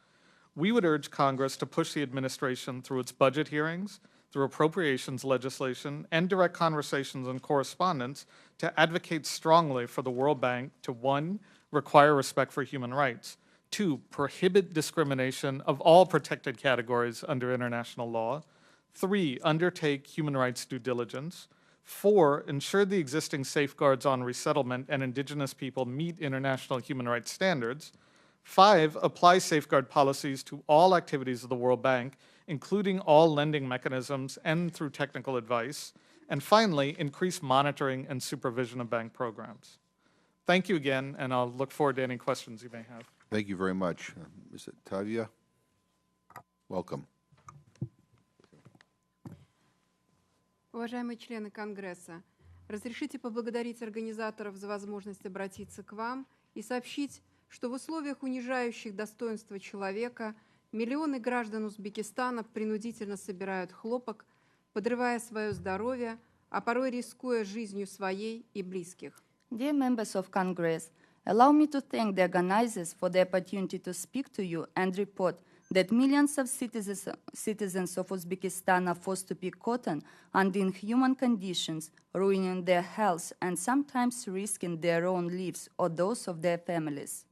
We would urge Congress to push the administration through its budget hearings, through appropriations legislation, and direct conversations and correspondence to advocate strongly for the World Bank to, 1, require respect for human rights, 2, prohibit discrimination of all protected categories under international law, 3, undertake human rights due diligence, 4, ensure the existing safeguards on resettlement and indigenous people meet international human rights standards, 5, apply safeguard policies to all activities of the World Bank, including all lending mechanisms and through technical advice, and finally, increase monitoring and supervision of bank programs. Thank you again, and I'll look forward to any questions you may have. Thank you very much. Ms. Tavia, welcome. Уважаемые члены Конгресса, разрешите поблагодарить организаторов за возможность обратиться к вам и сообщить, что в условиях, унижающих достоинство человека, миллионы граждан Узбекистана принудительно собирают хлопок, подрывая свое здоровье, а порой рискуя жизнью своей и близких. Dear members of Congress, allow me to thank the organizers for the opportunity to speak to you and report that millions of citizens of Uzbekistan are forced to pick cotton under inhuman conditions, ruining their health and sometimes risking their own lives or those of their families.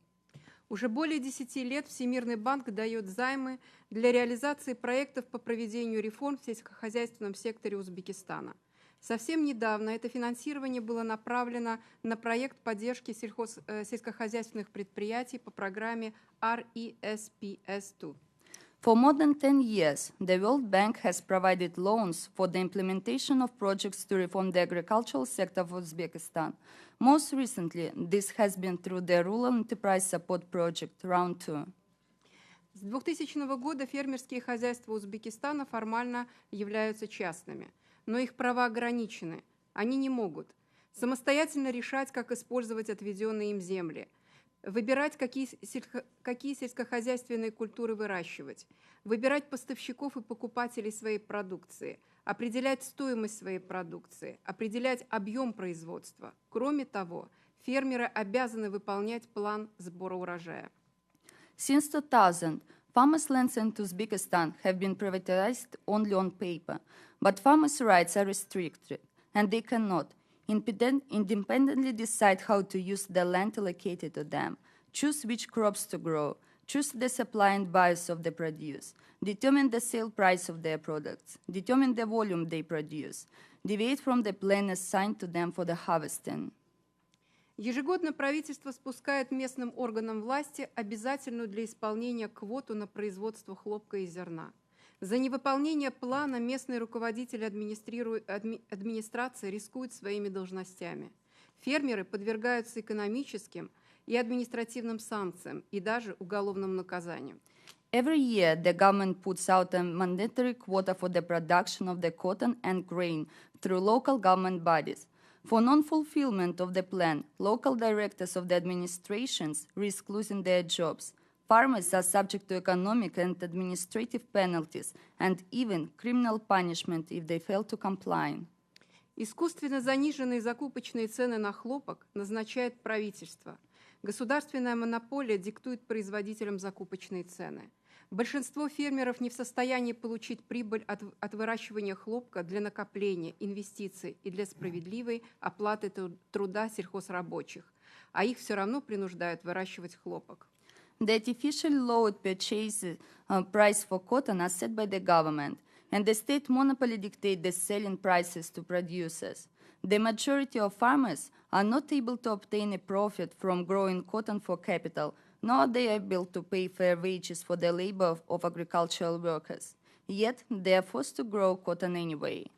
Уже более 10 лет Всемирный банк дает займы для реализации проектов по проведению реформ в сельскохозяйственном секторе Узбекистана. Совсем недавно это финансирование было направлено на проект поддержки сельскохозяйственных предприятий по программе RESPS-2. For more than 10 years, the World Bank has provided loans for the implementation of projects to reform the agricultural sector of Uzbekistan. Most recently, this has been through the Rural Enterprise Support Project, Round 2. С 2000 года фермерские хозяйства Узбекистана формально являются частными, но их права ограничены. Они не могут самостоятельно решать, как использовать отведенные им земли, выбирать, какие сельскохозяйственные культуры выращивать, выбирать поставщиков и покупателей своей продукции, определять стоимость своей продукции, определять объем производства. Кроме того, фермеры обязаны выполнять план сбора урожая. Since 2000, Farmers' lands in Uzbekistan have been privatized only on paper, but farmers' rights are restricted, and they cannot independently decide how to use the land allocated to them, choose which crops to grow, choose the supply and buyers of the produce, determine the sale price of their products, determine the volume they produce, deviate from the plan assigned to them for the harvesting. Ежегодно правительство спускает местным органам власти обязательную для исполнения квоту на производство хлопка и зерна. За невыполнение плана местные руководители администрации рискуют своими должностями. Фермеры подвергаются экономическим и административным санкциям и даже уголовным наказаниям. Every year, the government puts out a mandatory quota for the production of the cotton and grain through local government bodies. For non-fulfillment of the plan, local directors of the administrations risk losing their jobs. Farmers are subject to economic and administrative penalties and even criminal punishment if they fail to comply. Искусственно заниженные закупочные цены на хлопок назначает правительство. Государственная монополия диктует производителям закупочные цены. Большинство фермеров не в состоянии получить прибыль от выращивания хлопка для накопления, инвестиций и для справедливой оплаты труда сельхозрабочих, а их все равно принуждают выращивать хлопок. The artificially lowered purchase price for cotton are set by the government, and the state monopoly dictates the selling prices to producers. The majority of farmers are not able to obtain a profit from growing cotton for capital, nor are they able to pay fair wages for the labor of agricultural workers. Yet they are forced to grow cotton anyway.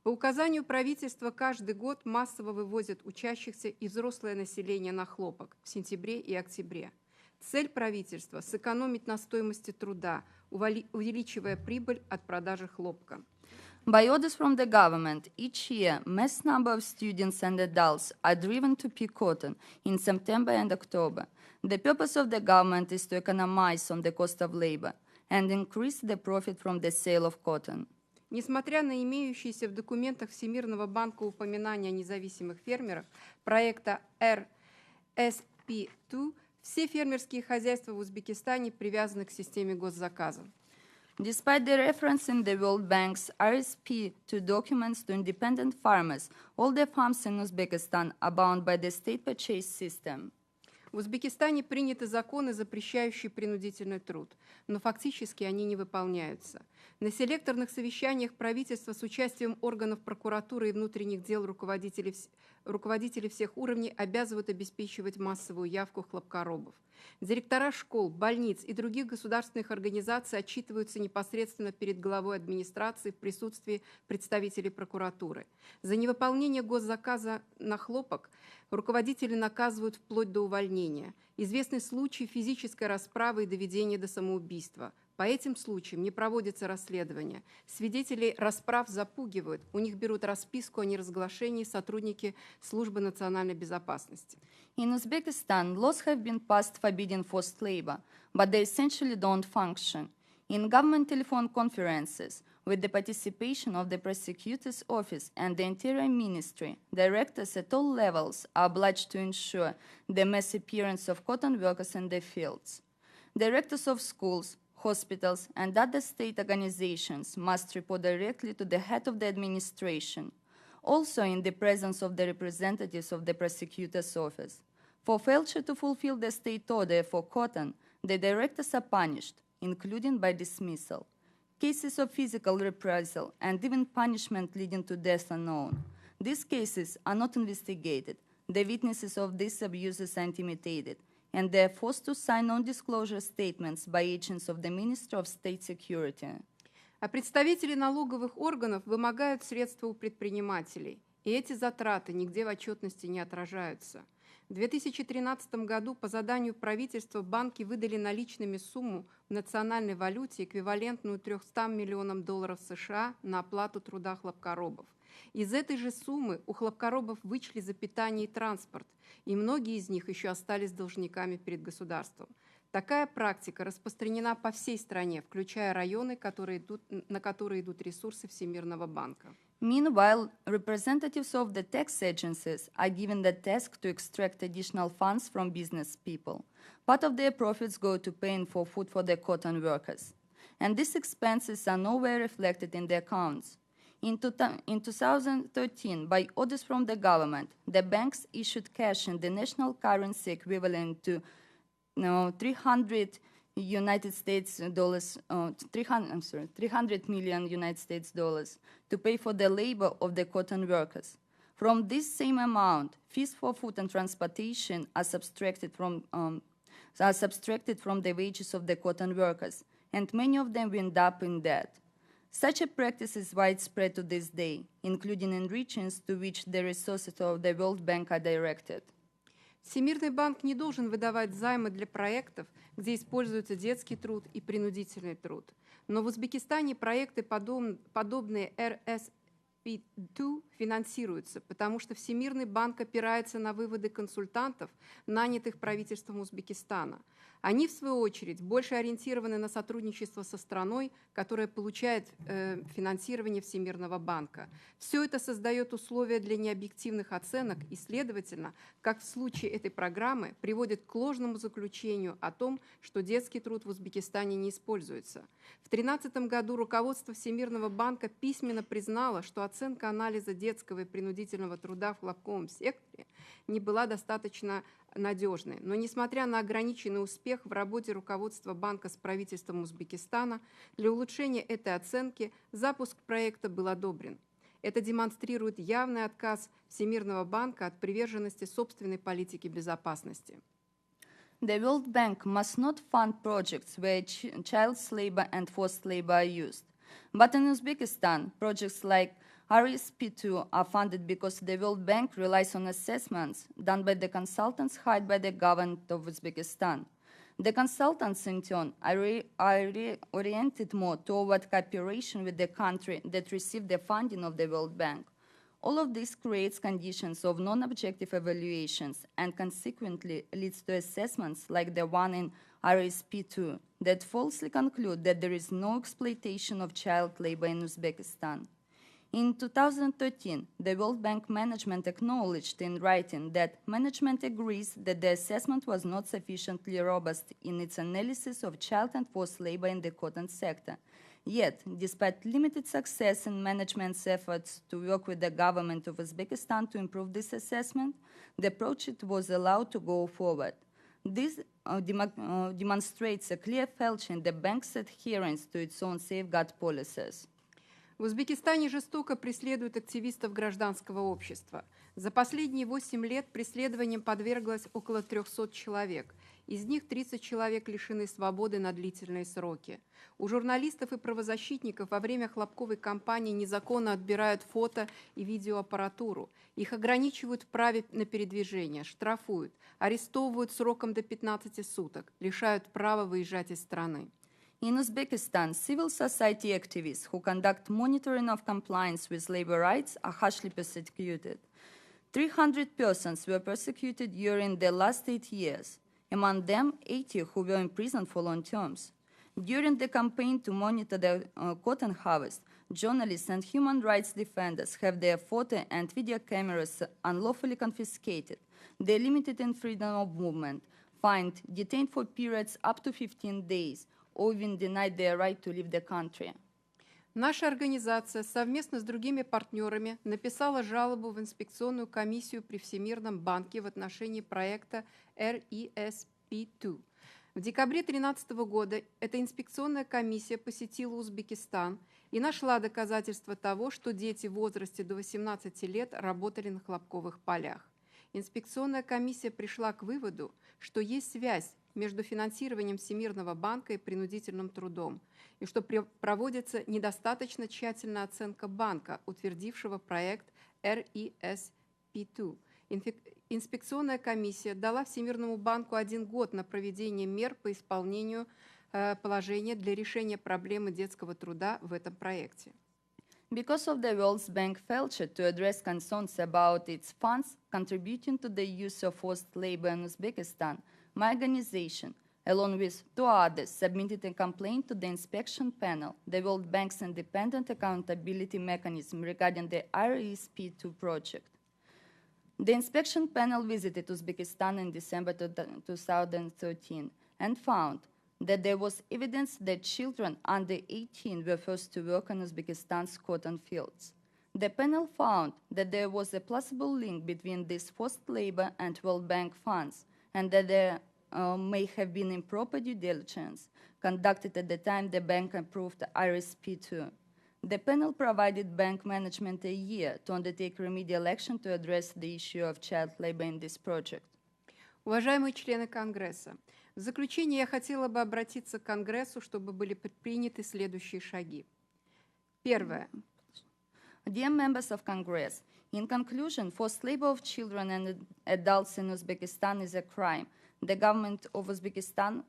По указанию правительства каждый год массово вывозят учащихся и взрослое население на хлопок в сентябре и октябре. Цель правительства – сэкономить на стоимости труда, увеличивая прибыль от продажи хлопка. By orders from the government, each year, mass number of students and adults are driven to pick cotton in September and October. The purpose of the government is to economize on the cost of labor and increase the profit from the sale of cotton. Несмотря на имеющиеся в документах Всемирного банка упоминания о независимых фермерах, проекта RSP2, все фермерские хозяйства в Узбекистане привязаны к системе госзаказа. Despite the reference in the World Bank's RSP to documents to independent farmers, all the farms in Uzbekistan are bound by the state purchase system. В Узбекистане приняты законы, запрещающие принудительный труд, но фактически они не выполняются. На селекторных совещаниях правительства с участием органов прокуратуры и внутренних дел руководители всех уровней обязывают обеспечивать массовую явку хлопкоробов. Директора школ, больниц и других государственных организаций отчитываются непосредственно перед главой администрации в присутствии представителей прокуратуры. За невыполнение госзаказа на хлопок руководители наказывают вплоть до увольнения. Известны случаи физической расправы и доведения до самоубийства. По этим случаям не проводится расследование. Свидетелей расправ запугивают, у них берут расписку о неразглашении сотрудники Службы национальной безопасности. In Uzbekistan, laws have been passed forbidding forced labor, but they essentially don't function. In government telephone conferences, with the participation of the prosecutor's office and the Interior Ministry, directors at all levels are obliged to ensure the mass appearance of cotton workers in the fields. Directors of schools, hospitals, and other state organizations must report directly to the head of the administration, also in the presence of the representatives of the prosecutor's office. For failure to fulfill the state order for cotton, the directors are punished, including by dismissal. Cases of physical reprisal and even punishment leading to death are known. These cases are not investigated. The witnesses of these abuses are intimidated, and they are forced to sign non-disclosure statements by agents of the Ministry of State Security. А представители налоговых органов вымогают средства у предпринимателей, и эти затраты нигде в отчетности не отражаются. В 2013 году по заданию правительства банки выдали наличными сумму в национальной валюте, эквивалентную $300 миллионам США на оплату труда хлопкоробов. Из этой же суммы у хлопкоробов вычли за питание и транспорт, и многие из них еще остались должниками перед государством. Такая практика распространена по всей стране, включая районы, на которые идут ресурсы Всемирного банка. Meanwhile, representatives of the tax agencies are given the task to extract additional funds from business people. Part of their profits go to paying for food for the cotton workers. And these expenses are nowhere reflected in the accounts. In 2013, by orders from the government, the banks issued cash in the national currency equivalent to 300 million United States dollars to pay for the labor of the cotton workers. From this same amount, fees for food and transportation are subtracted from the wages of the cotton workers, and many of them end up in debt. Such a practice is widespread to this day, including in regions to which the resources of the World Bank are directed. Всемирный банк не должен выдавать займы для проектов, где используется детский труд и принудительный труд. Но в Узбекистане проекты, подобные RSP2, финансируются, потому что Всемирный банк опирается на выводы консультантов, нанятых правительством Узбекистана. Они, в свою очередь, больше ориентированы на сотрудничество со страной, которая получает финансирование Всемирного банка. Все это создает условия для необъективных оценок и, следовательно, как в случае этой программы, приводит к ложному заключению о том, что детский труд в Узбекистане не используется. В 2013 году руководство Всемирного банка письменно признало, что оценка анализа детского и принудительного труда в хлопковом секторе не была достаточно надежной. Но несмотря на ограниченный успех в работе руководства банка с правительством Узбекистана, для улучшения этой оценки запуск проекта был одобрен. Это демонстрирует явный отказ Всемирного банка от приверженности собственной политике безопасности. The World Bank must not fund projects where child labor and forced labor are used. But in Uzbekistan, projects like RSP2 are funded because the World Bank relies on assessments done by the consultants hired by the government of Uzbekistan. The consultants, in turn, are oriented more toward cooperation with the country that received the funding of the World Bank. All of this creates conditions of non-objective evaluations and consequently leads to assessments like the one in RSP2 that falsely conclude that there is no exploitation of child labor in Uzbekistan. In 2013, the World Bank management acknowledged in writing that management agrees that the assessment was not sufficiently robust in its analysis of child and forced labor in the cotton sector. Yet, despite limited success in management's efforts to work with the government of Uzbekistan to improve this assessment, the project was allowed to go forward. This demonstrates a clear failure in the bank's adherence to its own safeguard policies. В Узбекистане жестоко преследуют активистов гражданского общества. За последние 8 лет преследованиям подверглось около 300 человек. Из них 30 человек лишены свободы на длительные сроки. У журналистов и правозащитников во время хлопковой кампании незаконно отбирают фото- и видеоаппаратуру. Их ограничивают в праве на передвижение, штрафуют, арестовывают сроком до 15 суток, лишают права выезжать из страны. In Uzbekistan, civil society activists who conduct monitoring of compliance with labor rights are harshly persecuted. 300 persons were persecuted during the last 8 years, among them 80 who were in prison for long terms. During the campaign to monitor the cotton harvest, journalists and human rights defenders have their photo and video cameras unlawfully confiscated. They are limited in freedom of movement, fined, detained for periods up to 15 days, or even denied their right to leave the country. Наша организация совместно с другими партнерами написала жалобу в инспекционную комиссию при Всемирном банке в отношении проекта RESP2. В декабре 2013 года эта инспекционная комиссия посетила Узбекистан и нашла доказательства того, что дети в возрасте до 18 лет работали на хлопковых полях. Инспекционная комиссия пришла к выводу, что есть связь между финансированием Всемирного банка и принудительным трудом, и что проводится недостаточно тщательная оценка банка, утвердившего проект RESP2. Инспекционная комиссия дала Всемирному банку 1 год на проведение мер по исполнению положения для решения проблемы детского труда в этом проекте. Because of the World Bank failure to address concerns about its funds contributing to the use of forced labor in Uzbekistan, my organization, along with 2 others, submitted a complaint to the inspection panel, the World Bank's independent accountability mechanism regarding the RESP2 project. The inspection panel visited Uzbekistan in December 2013 and found that there was evidence that children under 18 were forced to work on Uzbekistan's cotton fields. The panel found that there was a plausible link between this forced labor and World Bank funds, and that there may have been improper due diligence conducted at the time the bank approved RSP2. The panel provided bank management a year to undertake remedial action to address the issue of child labor in this project. Уважаемые члены Конгресса, в заключение я хотела бы обратиться к Конгрессу, чтобы были предприняты следующие шаги. Первое. Dear members of Congress, in conclusion, forced labor of children and adults in Uzbekistan is a crime. The government of Uzbekistan...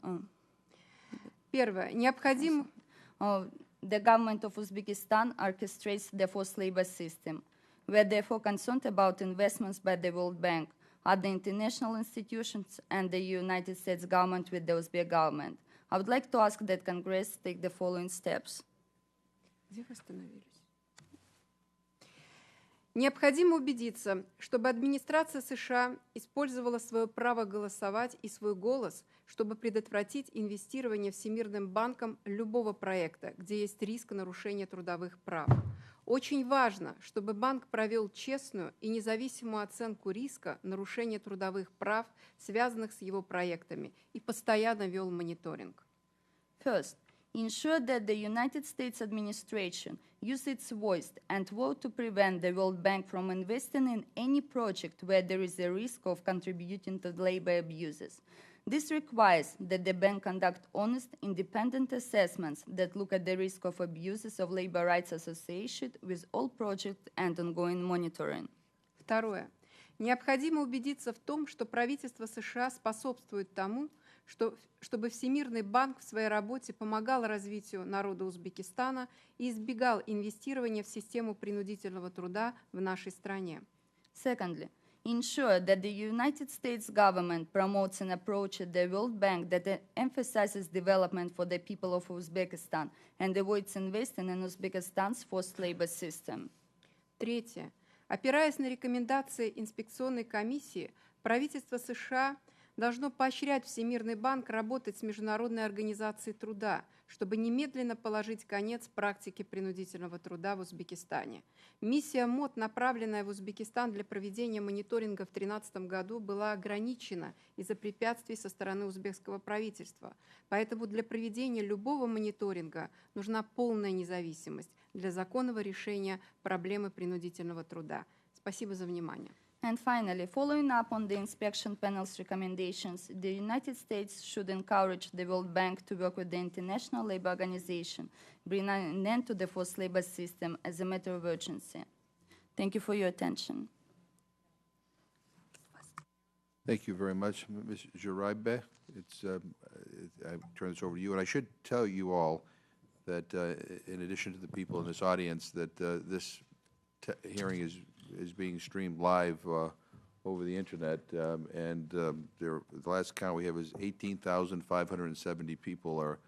Первое. Необходимо... The government of Uzbekistan orchestrates the forced labor system. We are therefore concerned about investments by the World Bank, other international institutions, and the United States government with the Uzbek government. I would like to ask that Congress take the following steps. Где вы остановились? Необходимо убедиться, чтобы администрация США использовала свое право голосовать и свой голос, чтобы предотвратить инвестирование Всемирным банком любого проекта, где есть риск нарушения трудовых прав. Очень важно, чтобы банк провел честную и независимую оценку риска нарушения трудовых прав, связанных с его проектами, и постоянно вел мониторинг. First, ensure that the United States administration use its voice and vote to prevent the World Bank from investing in any project where there is a risk of contributing to labor abuses. This requires that the bank conduct honest, independent assessments that look at the risk of abuses of labor rights associated with all projects and ongoing monitoring. Второе. Необходимо убедиться в том, что правительство США способствует тому, чтобы Всемирный банк в своей работе помогал развитию народа Узбекистана и избегал инвестирования в систему принудительного труда в нашей стране. Secondly, ensure that the United States government promotes an approach at the World Bank that emphasizes development for the people of Uzbekistan and avoids investing in Uzbekistan's forced labor system. Третье. Опираясь на рекомендации инспекционной комиссии, правительство США должно поощрять Всемирный банк работать с Международной организацией труда, чтобы немедленно положить конец практике принудительного труда в Узбекистане. Миссия МОД, направленная в Узбекистан для проведения мониторинга в 2013 году, была ограничена из-за препятствий со стороны узбекского правительства. Поэтому для проведения любого мониторинга нужна полная независимость для законного решения проблемы принудительного труда. Спасибо за внимание. And finally, following up on the inspection panel's recommendations, the United States should encourage the World Bank to work with the International Labour Organization, bring an end to the forced labor system as a matter of urgency. Thank you for your attention. Thank you very much, Ms. Jaraibe. I turn this over to you. And I should tell you all that in addition to the people in this audience, that this hearing is being streamed live over the internet, the last count we have is 18,570 people are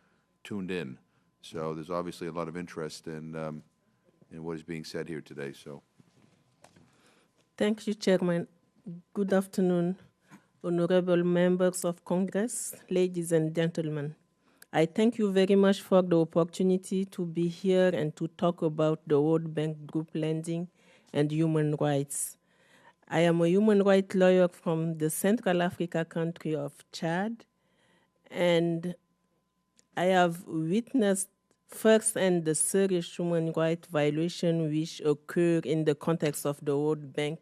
tuned in. So there's obviously a lot of interest in what is being said here today. So, thank you, Chairman. Good afternoon, honorable members of Congress, ladies and gentlemen. I thank you very much for the opportunity to be here and to talk about the World Bank Group lending and human rights. I am a human rights lawyer from the Central Africa country of Chad, and I have witnessed first-hand the serious human rights violation which occur in the context of the World Bank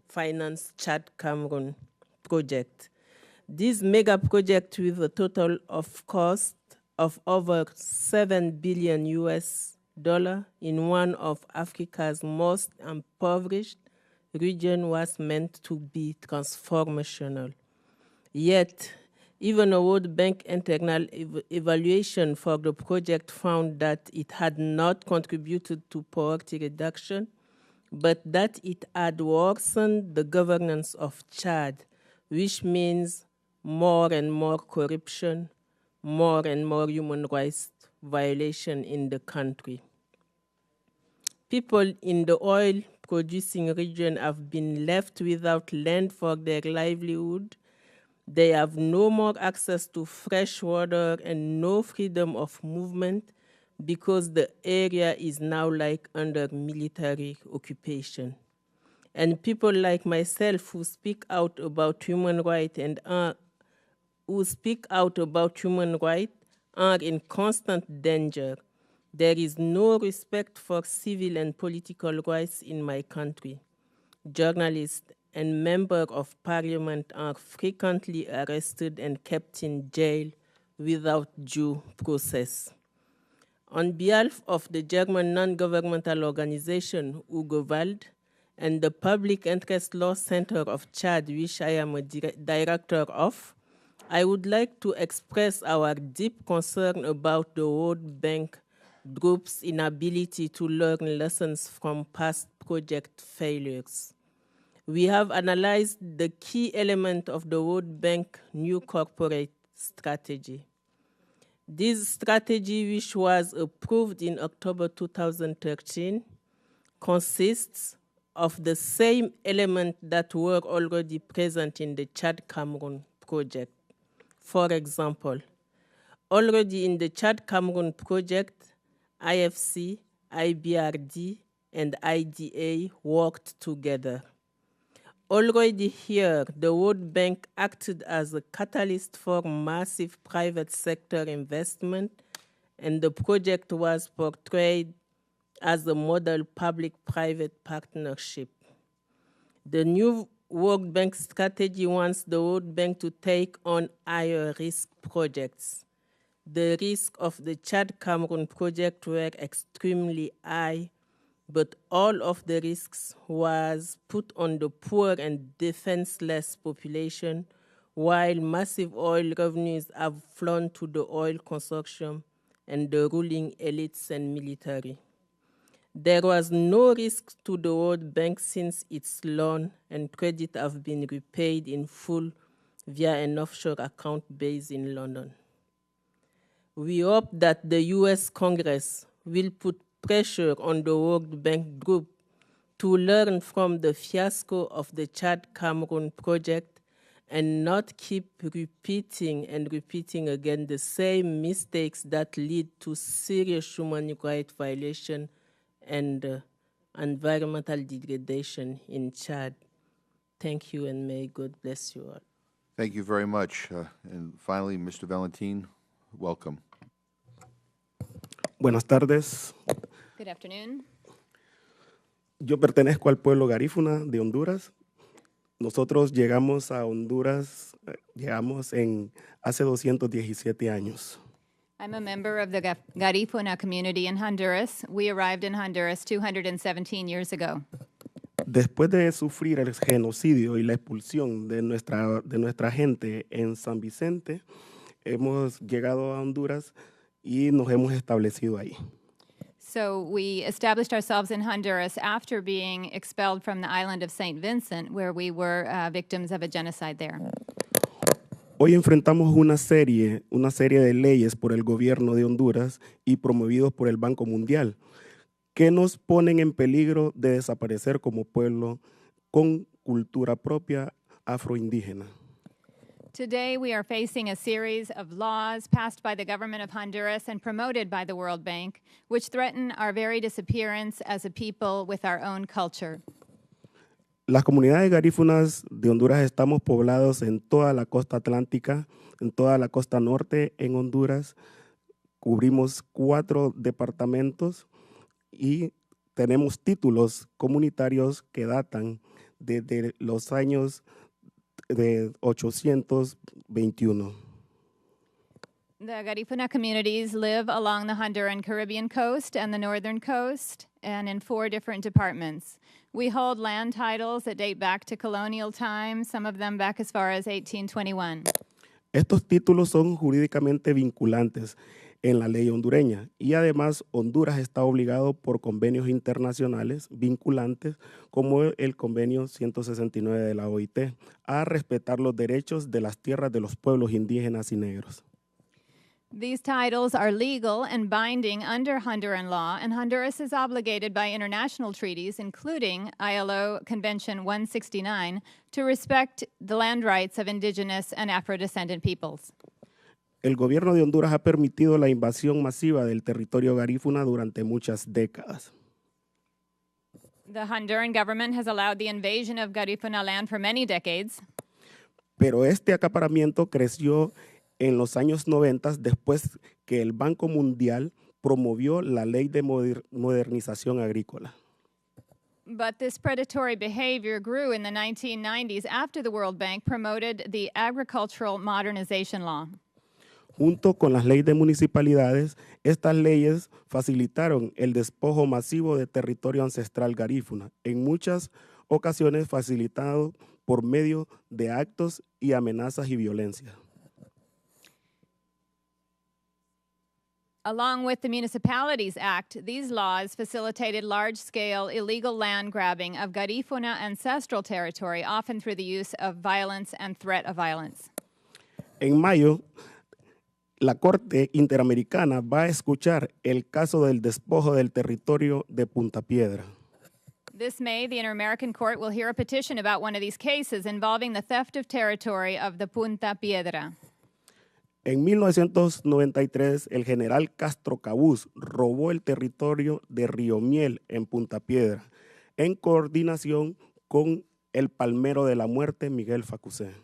financed Chad-Cameroon project. This mega project, with a total of cost of over $7 billion in one of Africa's most impoverished region, was meant to be transformational. Yet, even a World Bank internal evaluation for the project found that it had not contributed to poverty reduction, but that it had worsened the governance of Chad, which means more and more corruption, more and more human rights violations in the country. People in the oil-producing region have been left without land for their livelihood. They have no more access to fresh water and no freedom of movement because the area is now like under military occupation. And people like myself who speak out about human rights are in constant danger. There is no respect for civil and political rights in my country. Journalists and members of parliament are frequently arrested and kept in jail without due process. On behalf of the German non-governmental organization Ugewald and the Public Interest Law Center of Chad, which I am a director of, I would like to express our deep concern about the World Bank Group's inability to learn lessons from past project failures. We have analyzed the key element of the World Bank new corporate strategy. This strategy, which was approved in October 2013, consists of the same elements that were already present in the Chad-Cameroon project. For example, already in the Chad-Cameroon project, IFC, IBRD, and IDA worked together. Already here, the World Bank acted as a catalyst for massive private sector investment, and the project was portrayed as a model public-private partnership. The new World Bank strategy wants the World Bank to take on higher risk projects. The risk of the Chad-Cameroon project were extremely high, but all of the risks was put on the poor and defenseless population, while massive oil revenues have flown to the oil consortium and the ruling elites and military. There was no risk to the World Bank since its loan and credit have been repaid in full via an offshore account based in London. We hope that the US Congress will put pressure on the World Bank Group to learn from the fiasco of the Chad-Cameroon project and not keep repeating again the same mistakes that lead to serious human rights violation and environmental degradation in Chad. Thank you, and may God bless you all. Thank you very much. And finally, Mr. Valentin, welcome. Buenas tardes. Good afternoon. Yo pertenezco al pueblo garífuna de Honduras. Nosotros llegamos a Honduras, hace 217 años. I'm a member of the Garifuna community in Honduras. We arrived in Honduras 217 years ago. Después de sufrir el genocidio y la expulsión de nuestra gente en San Vicente, hemos llegado a Honduras y nos hemos establecido ahí. So we established ourselves in Honduras after being expelled from the island of St. Vincent, where we were victims of a genocide there. Hoy enfrentamos una serie de leyes por el gobierno de Honduras y promovidos por el Banco Mundial que nos ponen en peligro de desaparecer como pueblo con cultura propia afroindígena. Today we are facing a series of laws passed by the government of Honduras and promoted by the World Bank, which threaten our very disappearance as a people with our own culture. Las comunidades garífunas de Honduras estamos poblados en toda la costa atlántica, en toda la costa norte en Honduras. Cubrimos 4 departamentos y tenemos títulos comunitarios que datan desde los años de 821. The Garifuna communities live along the Honduran Caribbean coast and the northern coast, and in 4 different departments. We hold land titles that date back to colonial times, some of them back as far as 1821. Estos títulos son jurídicamente vinculantes en la ley hondureña y además Honduras está obligado por convenios internacionales vinculantes como el convenio 169 de la OIT a respetar los derechos de las tierras de los pueblos indígenas y negros. These titles are legal and binding under Honduran law, and Honduras is obligated by international treaties, including ILO Convention 169, to respect the land rights of indigenous and Afro-descendant peoples. El gobierno de Honduras ha permitido la invasión masiva del territorio garífuna durante muchas décadas. The Honduran government has allowed the invasion of Garifuna land for many decades. Pero este acaparamiento creció en los años 90 después que el Banco Mundial promovió la Ley de Modernización Agrícola. But this predatory behavior grew in the 1990s after the World Bank promoted the Agricultural Modernization Law. Junto con las leyes de municipalidades, estas leyes facilitaron el despojo masivo de territorio ancestral garífuna, en muchas ocasiones facilitado por medio de actos y amenazas y violencia. Along with the Municipalities Act, these laws facilitated large-scale illegal land grabbing of Garifuna ancestral territory, often through the use of violence and threat of violence. En mayo, la Corte Interamericana va a escuchar el caso del despojo del territorio de Punta Piedra. This May, the Inter-American Court will hear a petition about one of these cases involving the theft of territory of the Punta Piedra. En 1993, el general Castro Cabús robó el territorio de Río Miel en Punta Piedra, en coordinación con el palmero de la muerte, Miguel Facusé.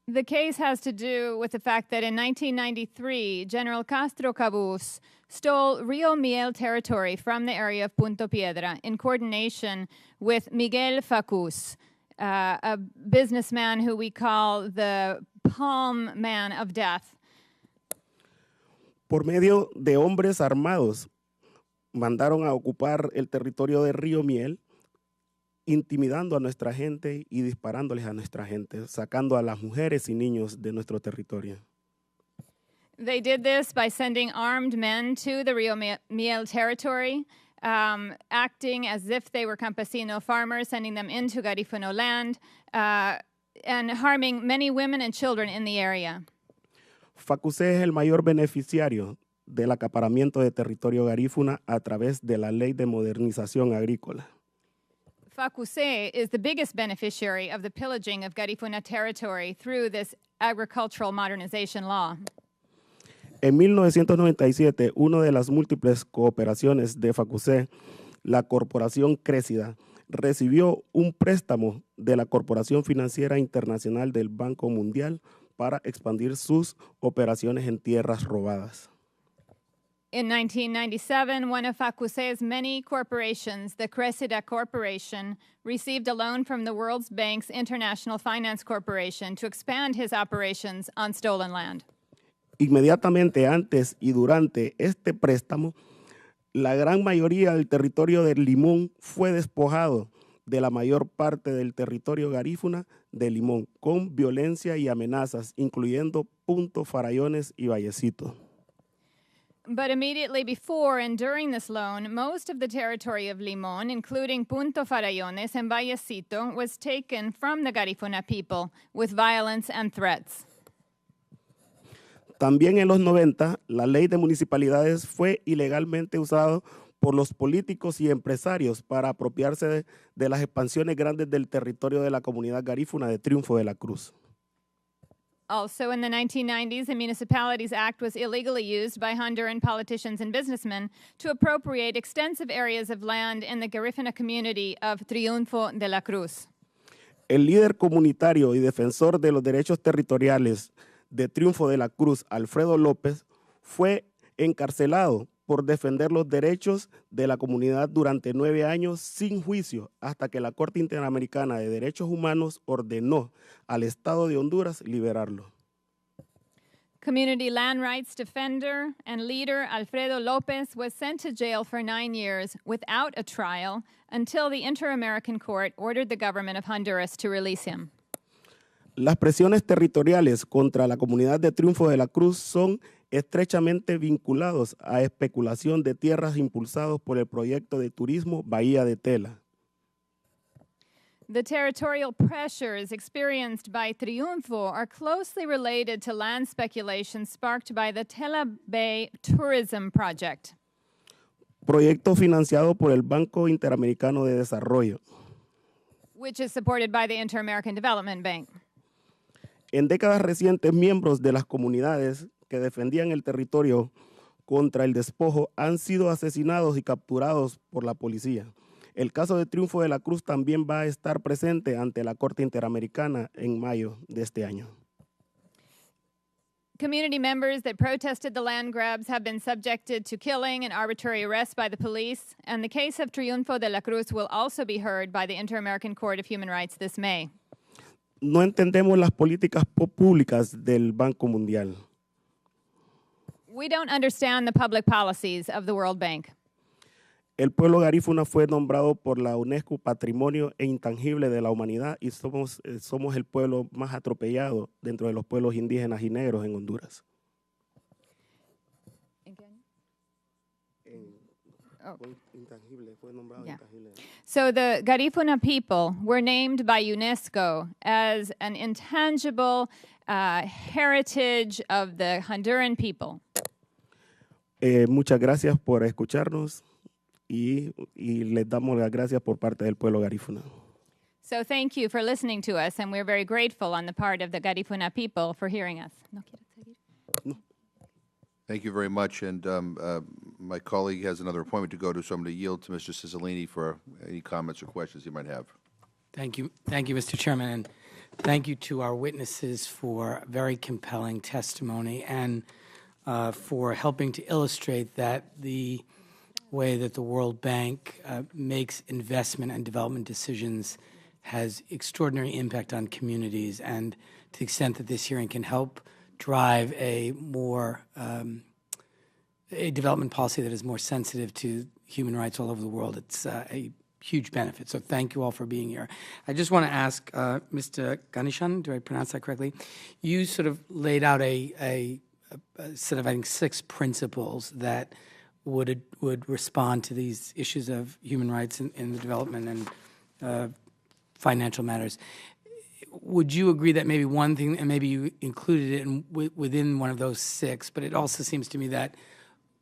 The case has to do with the fact that in 1993, General Castro Cabús stole Rio Miel territory from the area of Punta Piedra in coordination with Miguel Facús, a businessman who we call the Palm Man of Death. Por medio de hombres armados, mandaron a ocupar el territorio de Río Miel, intimidando a nuestra gente y disparándoles a nuestra gente, sacando a las mujeres y niños de nuestro territorio. They did this by sending armed men to the Rio Miel territory, acting as if they were campesino farmers, sending them into Garifuna land, and harming many women and children in the area. Facusé es el mayor beneficiario del acaparamiento de territorio garífuna a través de la Ley de Modernización Agrícola. Facusé is the biggest beneficiary of the pillaging of Garifuna territory through this agricultural modernization law. En 1997, una de las múltiples cooperaciones de Facusé, la Corporación Crécida, recibió un préstamo de la Corporación Financiera Internacional del Banco Mundial para expandir sus operaciones en tierras robadas. In 1997, one of Facusé's many corporations, the Crescida Corporation, received a loan from the World Bank's International Finance Corporation to expand his operations on stolen land. Inmediatamente antes y durante este préstamo, la gran mayoría del territorio del Limón fue despojado de la mayor parte del territorio garífuna de Limón, con violencia y amenazas, incluyendo Punto Farallones y Vallecito. But immediately before and during this loan, most of the territory of Limón, including Punto Farallones and Vallecito, was taken from the Garifuna people with violence and threats. También en los 90, la ley de municipalidades fue ilegalmente usada por los políticos y empresarios para apropiarse de las expansiones grandes del territorio de la comunidad garífuna de Triunfo de la Cruz. Also, in the 1990s, the Municipalities Act was illegally used by Honduran politicians and businessmen to appropriate extensive areas of land in the Garifuna community of Triunfo de la Cruz. El líder comunitario y defensor de los derechos territoriales de Triunfo de la Cruz, Alfredo López, fue encarcelado por defender los derechos de la comunidad durante 9 años sin juicio, hasta que la Corte Interamericana de Derechos Humanos ordenó al Estado de Honduras liberarlo. Community land rights defender and leader Alfredo López was sent to jail for 9 years without a trial until the Inter-American Court ordered the government of Honduras to release him. Las presiones territoriales contra la comunidad de Triunfo de la Cruz son estrechamente vinculados a especulación de tierras impulsados por el proyecto de turismo Bahía de Tela. The territorial pressures experienced by Triunfo are closely related to land speculation sparked by the Tela Bay Tourism Project, proyecto financiado por el Banco Interamericano de Desarrollo. which is supported by the Inter-American Development Bank. En décadas recientes, miembros de las comunidades que defendían el territorio contra el despojo han sido asesinados y capturados por la policía. El caso de Triunfo de la Cruz también va a estar presente ante la Corte Interamericana en mayo de este año. Community members that protested the land grabs have been subjected to killing and arbitrary arrest by the police, and the case of Triunfo de la Cruz will also be heard by the Inter-American Court of Human Rights this May. No entendemos las políticas públicas del Banco Mundial. We don't understand the public policies of the World Bank. El pueblo garífuna fue nombrado por la UNESCO Patrimonio Intangible de la Humanidad y somos el pueblo más atropellado dentro de los pueblos indígenas y negros en Honduras. Yeah. So the Garifuna people were named by UNESCO as an intangible heritage of the Honduran people. Muchas gracias por escucharnos y les damos las gracias por parte del pueblo garífuna. So thank you for listening to us, and we're very grateful on the part of the Garifuna people for hearing us. No. Thank you very much. And my colleague has another appointment to go to, so I'm going to yield to Mr. Cicilline for any comments or questions he might have. Thank you, Mr. Chairman, and thank you to our witnesses for very compelling testimony and for helping to illustrate that the way that the World Bank makes investment and development decisions has extraordinary impact on communities, and to the extent that this hearing can help drive a more a development policy that is more sensitive to human rights all over the world, it's a huge benefit. So thank you all for being here. I just want to ask Mr. Ganeshan, do I pronounce that correctly? You sort of laid out a set of, I think, 6 principles that would respond to these issues of human rights in the development and financial matters. Would you agree that maybe one thing, and maybe you included it within one of those 6, but it also seems to me that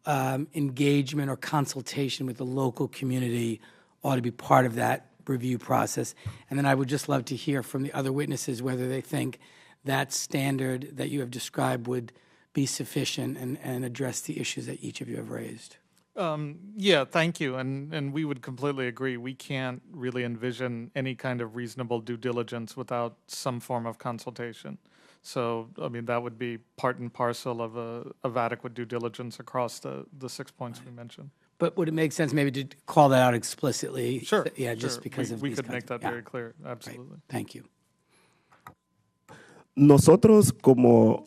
engagement or consultation with the local community ought to be part of that review process? And then I would just love to hear from the other witnesses whether they think that standard that you have described would be sufficient and address the issues that each of you have raised. Yeah, thank you. And we would completely agree. We can't really envision any kind of reasonable due diligence without some form of consultation. So, I mean, that would be part and parcel of adequate due diligence across the 6 points we mentioned. But would it make sense maybe to call that out explicitly? Sure. Yeah, sure. just because of we these could make that yeah. very clear. Absolutely. Right. Thank you. Nosotros como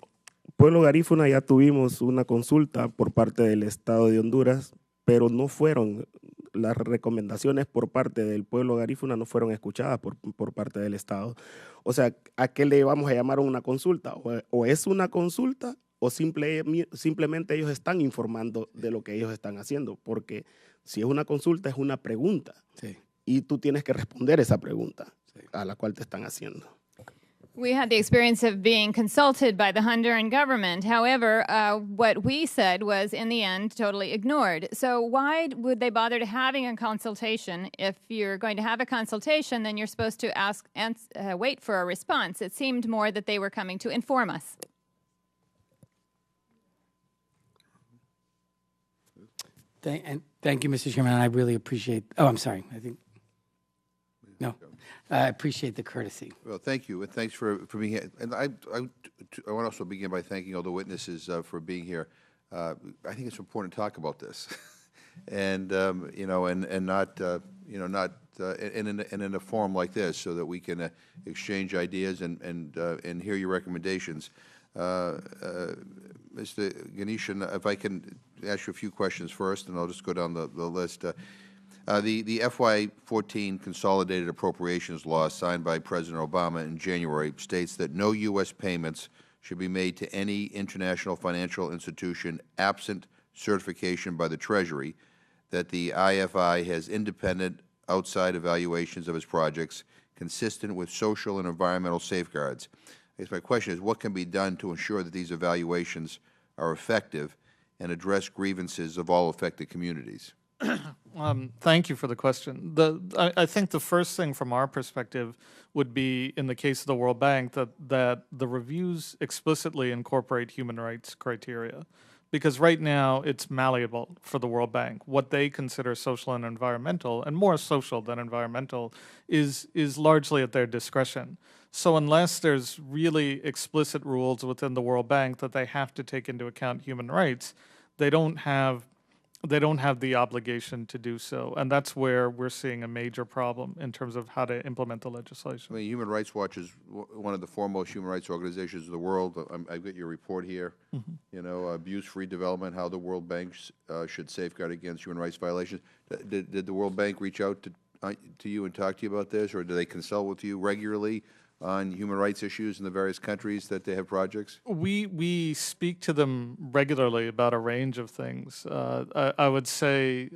Pueblo Garífuna ya tuvimos una consulta por parte del Estado de Honduras, pero no fueron, las recomendaciones por parte del pueblo garífuna no fueron escuchadas por parte del Estado. O sea, ¿a qué le vamos a llamar una consulta? O es una consulta o simplemente ellos están informando de lo que ellos están haciendo, porque si es una consulta es una pregunta, Sí. y tú tienes que responder esa pregunta a la cual te están haciendo. We had the experience of being consulted by the Honduran government. However, what we said was, in the end, totally ignored. So why would they bother to having a consultation? If you're going to have a consultation, then you're supposed to wait for a response. It seemed more that they were coming to inform us. Thank you, Mr. Chairman. And I really appreciate. Oh, I'm sorry. No. I appreciate the courtesy. Well, thank you, and thanks for being here. And I want to also begin by thanking all the witnesses for being here. I think it's important to talk about this, and you know, and not you know, not in a forum like this, so that we can exchange ideas and hear your recommendations. Mr. Ganeshan, if I can ask you a few questions first, and I'll just go down the list. The FY14 Consolidated Appropriations Law signed by President Obama in January states that no U.S. payments should be made to any international financial institution absent certification by the Treasury that the IFI has independent outside evaluations of its projects consistent with social and environmental safeguards. I guess my question is, what can be done to ensure that these evaluations are effective and address grievances of all affected communities? Thank you for the question. I think the first thing from our perspective would be, in the case of the World Bank, that the reviews explicitly incorporate human rights criteria. Because right now it's malleable for the World Bank. What they consider social and environmental, and more social than environmental, is largely at their discretion. So unless there's really explicit rules within the World Bank that they have to take into account human rights, they don't have the obligation to do so. And that's where we're seeing a major problem in terms of how to implement the legislation. I mean, Human Rights Watch is one of the foremost human rights organizations of the world. I've got your report here. You know, abuse-free development, how the World Bank should safeguard against human rights violations. Did the World Bank reach out to you and talk to you about this, or do they consult with you regularly on human rights issues in the various countries that they have projects? We speak to them regularly about a range of things. I would say,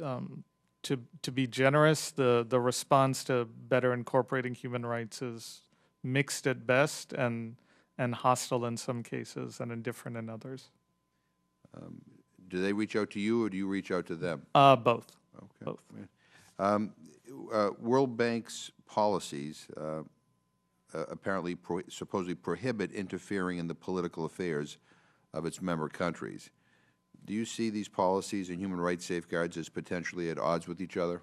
to be generous, the response to better incorporating human rights is mixed at best and hostile in some cases and indifferent in others. Do they reach out to you, or do you reach out to them? Both. Okay. Both. World Bank's policies apparently supposedly prohibit interfering in the political affairs of its member countries. Do you see these policies and human rights safeguards as potentially at odds with each other?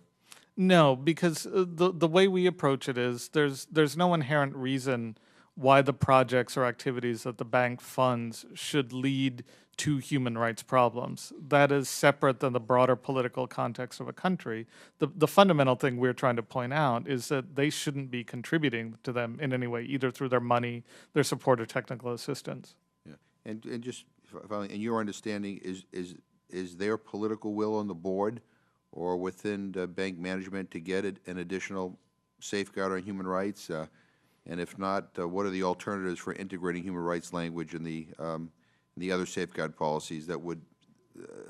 No, because the way we approach it is there's no inherent reason why the projects or activities that the bank funds should lead to human rights problems. That is separate than the broader political context of a country. The fundamental thing we're trying to point out is that they shouldn't be contributing to them in any way, either through their money, their support, or technical assistance. Yeah. And just finally, in your understanding, is there political will on the board or within the bank management to get an additional safeguard on human rights? And if not, what are the alternatives for integrating human rights language in the other safeguard policies that would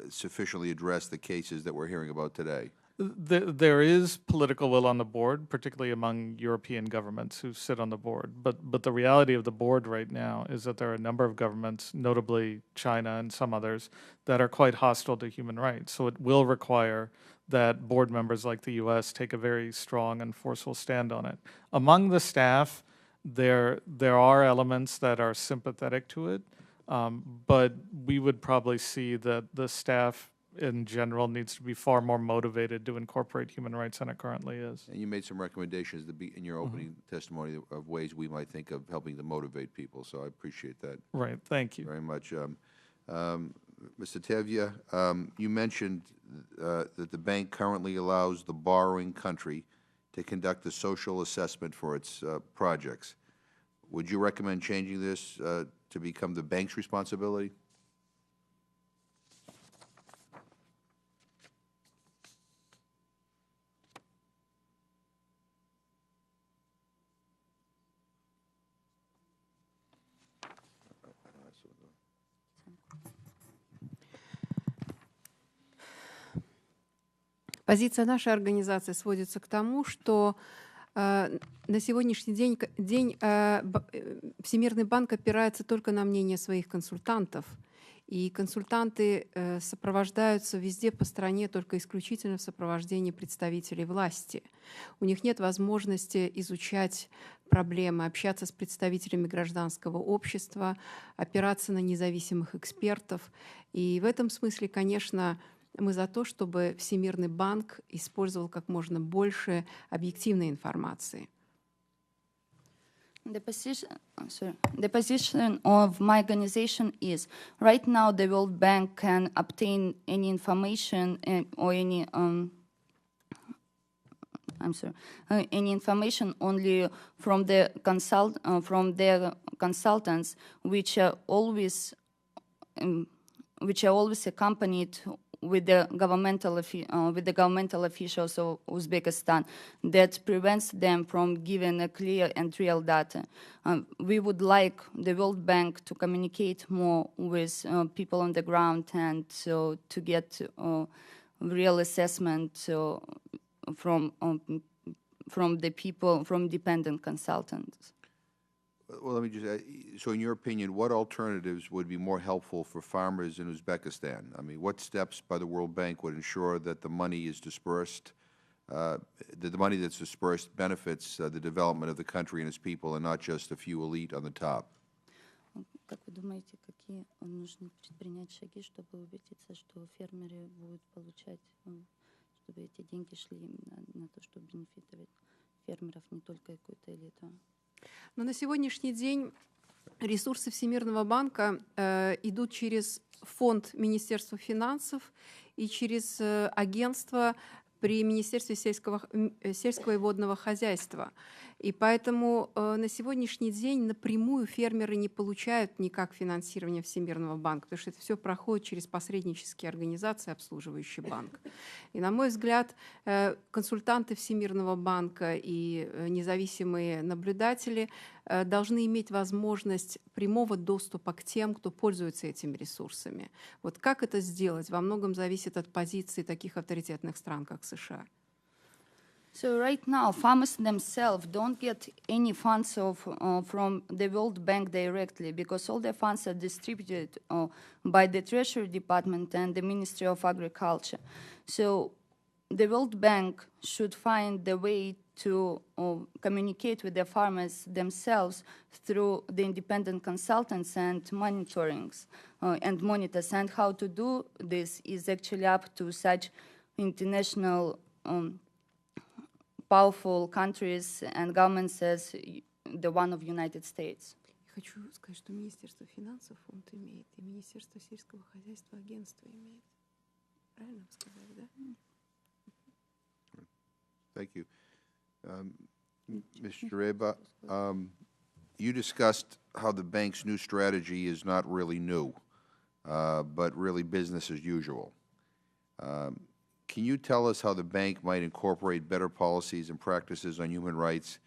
sufficiently address the cases that we're hearing about today? There is political will on the board, particularly among European governments who sit on the board. But the reality of the board right now is that there are a number of governments, notably China and some others, that are quite hostile to human rights. So it will require that board members like the U.S. take a very strong and forceful stand on it. Among the staff, there are elements that are sympathetic to it, but we would probably see that the staff in general needs to be far more motivated to incorporate human rights than it currently is. And you made some recommendations in your opening testimony of ways we might think of helping to motivate people, so I appreciate that. Right, thank you. Very much. Mr. Tevye, you mentioned that the bank currently allows the borrowing country to conduct the social assessment for its projects. Would you recommend changing this to become the bank's responsibility? Позиция нашей организации сводится к тому, что на сегодняшний день Всемирный банк опирается только на мнение своих консультантов. И консультанты сопровождаются везде по стране только исключительно в сопровождении представителей власти. У них нет возможности изучать проблемы, общаться с представителями гражданского общества, опираться на независимых экспертов. И в этом смысле, конечно, мы за то, чтобы Всемирный банк использовал как можно больше объективной информации. The position of my organization is, right now the World Bank can obtain any information or any any information only from their consultants, which are always accompanied with the governmental officials of Uzbekistan, that prevents them from giving a clear and real data. We would like the World Bank to communicate more with people on the ground and to get real assessment from from the people, from dependent consultants. Well, let me just add, so in your opinion, what alternatives would be more helpful for farmers in Uzbekistan? I mean, what steps by the World Bank would ensure that the money is dispersed, that the money that's dispersed benefits the development of the country and its people and not just a few elite on the top? Как вы думаете, какие нужно предпринять шаги, чтобы убедиться, что фермеры будут получать, чтобы эти деньги шли именно на то, чтобы бенефитировать фермеров, не только какую-то элиту? Но на сегодняшний день ресурсы Всемирного банка идут через фонд Министерства финансов и через агентство при Министерстве сельского и водного хозяйства. И поэтому на сегодняшний день напрямую фермеры не получают никак финансирование Всемирного банка, потому что это все проходит через посреднические организации, обслуживающие банк. И, на мой взгляд, консультанты Всемирного банка и независимые наблюдатели должны иметь возможность прямого доступа к тем, кто пользуется этими ресурсами. Вот как это сделать, во многом зависит от позиции таких авторитетных стран, как США. So right now, farmers themselves don't get any funds from the World Bank directly because all the funds are distributed by the Treasury Department and the Ministry of Agriculture. So the World Bank should find the way to communicate with the farmers themselves through the independent consultants and monitorings and monitors. And how to do this is actually up to such international powerful countries and governments as the one of United States. Хочу сказать, что Министерство финансов фонд имеет, и Министерство сельского хозяйства агентство имеет. Правильно сказали, да? Thank you. Mr. Reba, you discussed how the bank's new strategy is not really new, but really business as usual. Can you tell us how the bank might incorporate better policies and practices on human rights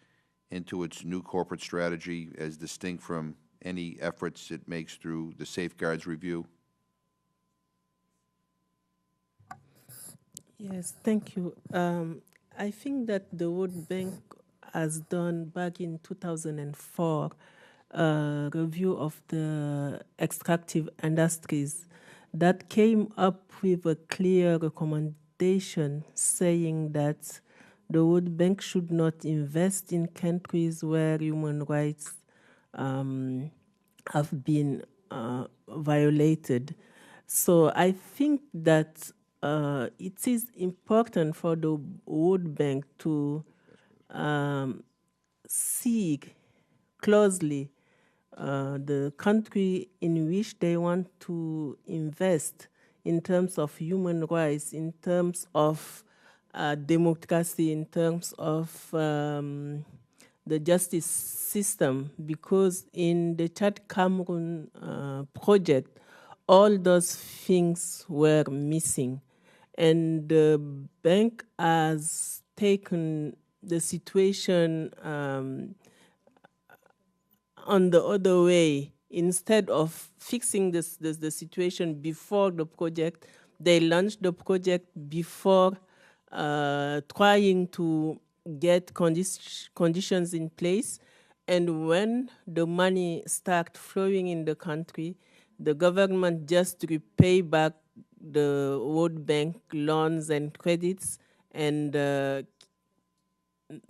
into its new corporate strategy as distinct from any efforts it makes through the Safeguards Review? Yes, thank you. I think that the World Bank has done back in 2004 a review of the extractive industries that came up with a clear recommendation saying that the World Bank should not invest in countries where human rights have been violated. So I think that it is important for the World Bank to seek closely the country in which they want to invest in terms of human rights, in terms of democracy, in terms of the justice system, because in the Chad Cameroon project, all those things were missing. And the bank has taken the situation on the other way. Instead of fixing the situation before the project, they launched the project before trying to get conditions in place. And when the money started flowing in the country, the government just repay back the World Bank loans and credits and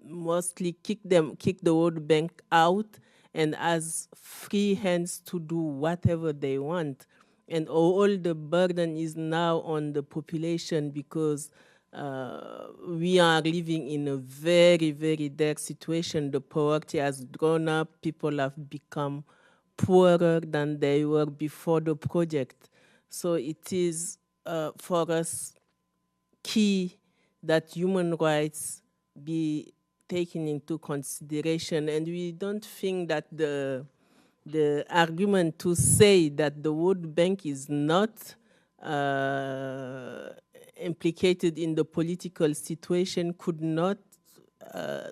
mostly kick the World Bank out and has free hands to do whatever they want. And all the burden is now on the population because we are living in a very, very dark situation. The poverty has grown up. People have become poorer than they were before the project. So it is for us key that human rights be taken into consideration, and we don't think that the argument to say that the World Bank is not implicated in the political situation could not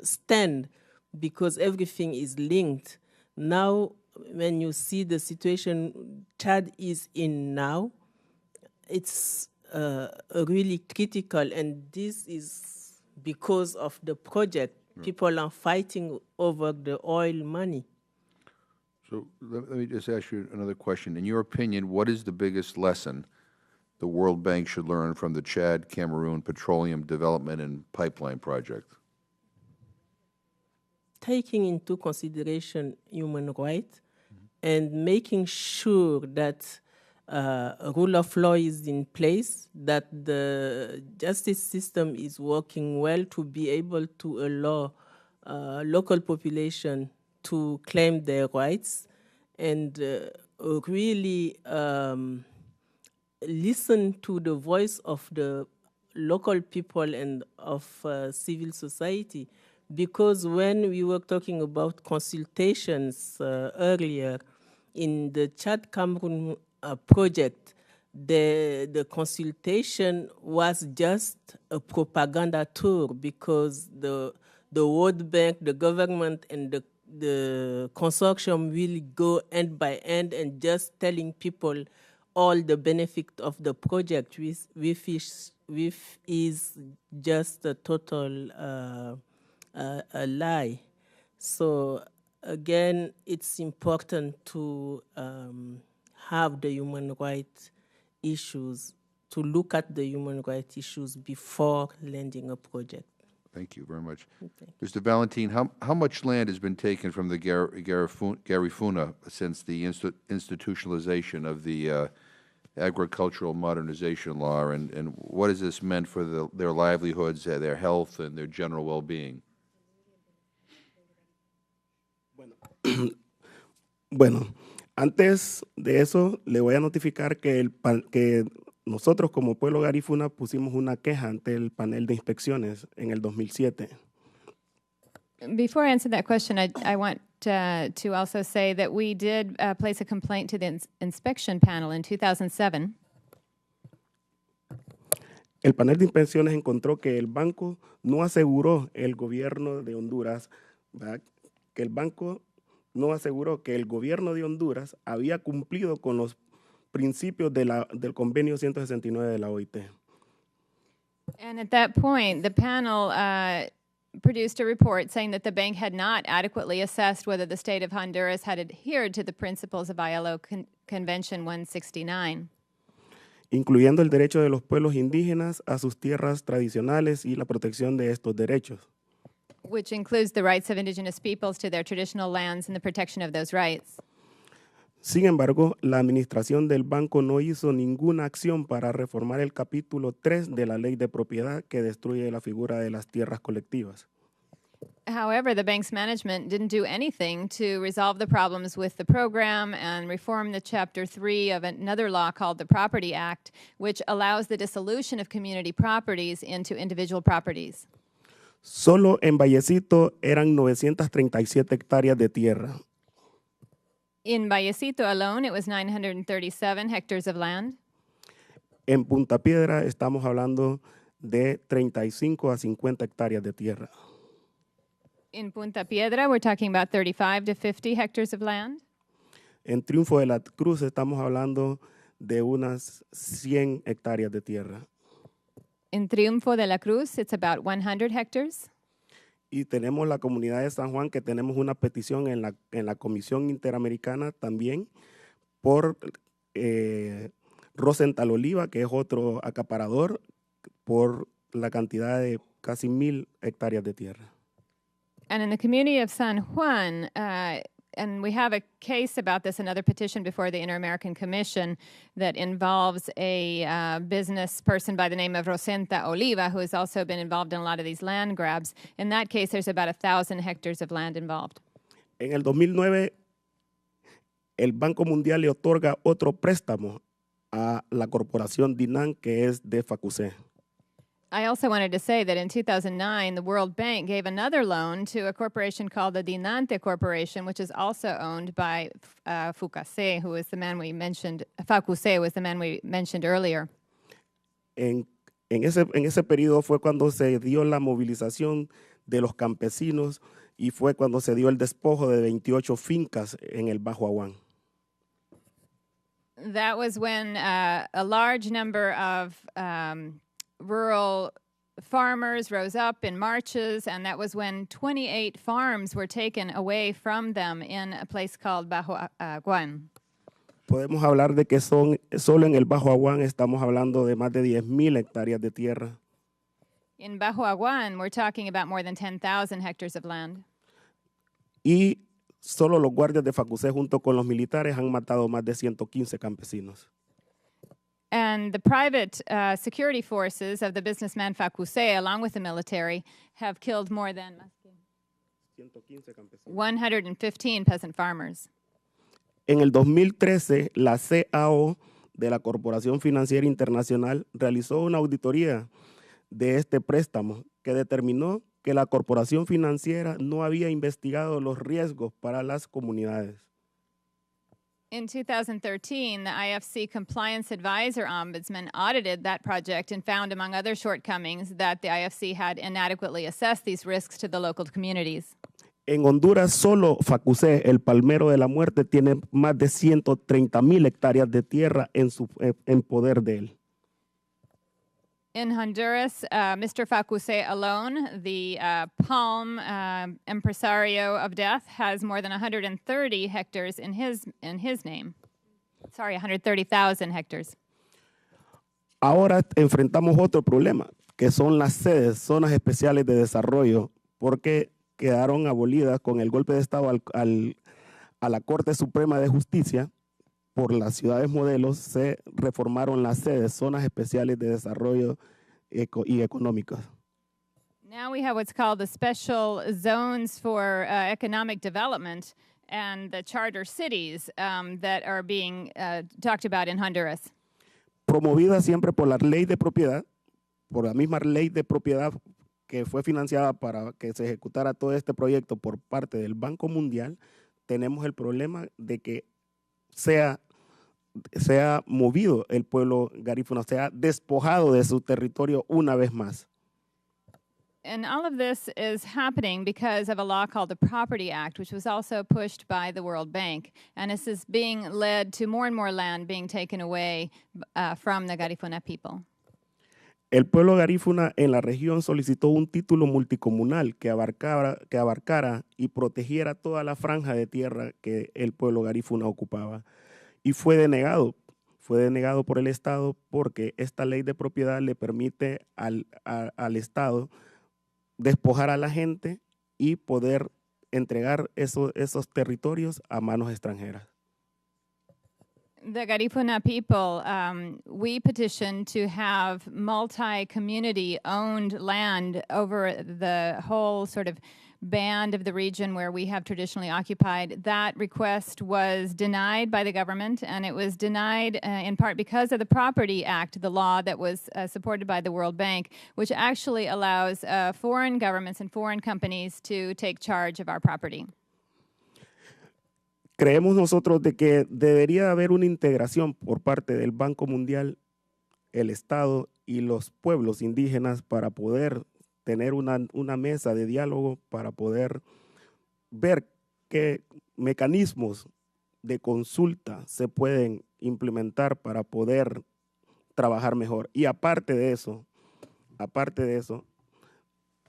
stand, because everything is linked. Now, when you see the situation Chad is in now, it's really critical, and this is because of the project. People are fighting over the oil money. So let me just ask you another question. In your opinion, what is the biggest lesson the World Bank should learn from the Chad, Cameroon Petroleum Development and Pipeline Project? Taking into consideration human rights and making sure that rule of law is in place, that the justice system is working well to be able to allow local population to claim their rights, and really listen to the voice of the local people and of civil society. Because when we were talking about consultations earlier in the Chad Cameroon project, the consultation was just a propaganda tour, because the World Bank, the government, and the consortium will go end by end and just telling people all the benefit of the project, which is just a total a lie. So again, it's important to have the human rights issues, to look at the human rights issues before landing a project. Thank you very much. Okay. Mr. Valentin, how much land has been taken from the Garifuna since the institutionalization of the agricultural modernization law, and what has this meant for their livelihoods, their health, and their general well-being? Bueno, antes de eso, le voy a notificar que nosotros como pueblo Garifuna pusimos una queja ante el panel de inspecciones en el 2007. Before I answer that question, I want to also say that we did place a complaint to the inspection panel in 2007. El panel de inspecciones encontró que el banco no aseguró el gobierno de Honduras, ¿verdad? Que el banco no aseguró que el gobierno de Honduras había cumplido con los principios del convenio 169 de la OIT. And at that point, the panel produced a report saying that the bank had not adequately assessed whether the state of Honduras had adhered to the principles of ILO Convention 169. Incluyendo el derecho de los pueblos indígenas a sus tierras tradicionales y la protección de estos derechos. Which includes the rights of indigenous peoples to their traditional lands and the protection of those rights. Sin embargo, la administración del banco no hizo ninguna acción para reformar el capítulo 3 de la ley de propiedad que destruye la figura de las tierras colectivas. However, the bank's management didn't do anything to resolve the problems with the program and reform the Chapter 3 of another law called the Property Act, which allows the dissolution of community properties into individual properties. Solo en Vallecito eran 937 hectáreas de tierra. In Vallecito alone, it was 937 hectares of land. En Punta Piedra estamos hablando de 35 a 50 hectáreas de tierra. In Punta Piedra, we're talking about 35 to 50 hectares of land. En Triunfo de la Cruz estamos hablando de unas 100 hectáreas de tierra. In Triunfo de la Cruz, it's about 100 hectares. Y tenemos la comunidad de San Juan, que tenemos una petición en la Comisión Interamericana también por Rosenthal Oliva, que es otro acaparador, por la cantidad de casi 1,000 hectáreas de tierra. And in the community of San Juan, and we have a case about this, another petition before the Inter-American Commission that involves a business person by the name of Rosenta Oliva, who has also been involved in a lot of these land grabs. In that case, there's about 1,000 hectares of land involved. En el 2009, el Banco Mundial le otorga otro préstamo a la corporación Dinan, que es de FACUSE. I also wanted to say that in 2009, the World Bank gave another loan to a corporation called the Dinante Corporation, which is also owned by FUCASE, who is the man we mentioned. FACUSE was the man we mentioned earlier. En ese periodo fue cuando se dio la movilización de los campesinos y fue cuando se dio el despojo de 28 fincas en el Bajo Aguán. That was when a large number of rural farmers rose up in marches, and that was when 28 farms were taken away from them in a place called Bajo Aguán. Podemos hablar de que solo en el Bajo Aguán estamos hablando de más de 10,000 hectáreas de tierra. In Bajo Aguán, we're talking about more than 10,000 hectares of land. Y solo los guardias de FACUSE junto con los militares han matado más de 115 campesinos. And the private security forces of the businessman FACUSE, along with the military, have killed more than 115 peasant farmers. En el 2013, la CAO de la Corporación Financiera Internacional realizó una auditoría de este préstamo que determinó que la corporación financiera no había investigado los riesgos para las comunidades. In 2013, the IFC Compliance Advisor Ombudsman audited that project and found, among other shortcomings, that the IFC had inadequately assessed these risks to the local communities. En Honduras, solo FACUSE, el palmero de la muerte, tiene más de 130,000 hectáreas de tierra en poder de él. In Honduras, Mr. FACUSE alone, the palm impresario of death, has more than 130 hectares in his name. Sorry, 130,000 hectares. Ahora enfrentamos otro problema, que son las sedes, zonas especiales de desarrollo, porque quedaron abolidas con el golpe de Estado a la Corte Suprema de Justicia. Por las ciudades modelos se reformaron las sedes, zonas especiales de desarrollo y económicas. Now we have what's called the special zones for economic development and the charter cities that are being talked about in Honduras. Promovida siempre por la ley de propiedad, por la misma ley de propiedad que fue financiada para que se ejecutara todo este proyecto por parte del Banco Mundial, tenemos el problema de que se ha movido el pueblo garífuna, se ha despojado de su territorio una vez más. And all of this is happening because of a law called the Property Act, which was also pushed by the World Bank. And this is being led to more and more land being taken away from the Garifuna people. El pueblo garífuna en la región solicitó un título multicomunal que abarcara y protegiera toda la franja de tierra que el pueblo garífuna ocupaba. Y fue denegado por el Estado porque esta ley de propiedad le permite al Estado despojar a la gente y poder entregar esos territorios a manos extranjeras. The Garifuna people, we petitioned to have multi-community owned land over the whole sort of band of the region where we have traditionally occupied. That request was denied by the government, and it was denied in part because of the Property Act, the law that was supported by the World Bank, which actually allows foreign governments and foreign companies to take charge of our property. Creemos nosotros de que debería haber una integración por parte del Banco Mundial, el Estado y los pueblos indígenas para poder tener una mesa de diálogo, para poder ver qué mecanismos de consulta se pueden implementar para poder trabajar mejor. Y aparte de eso,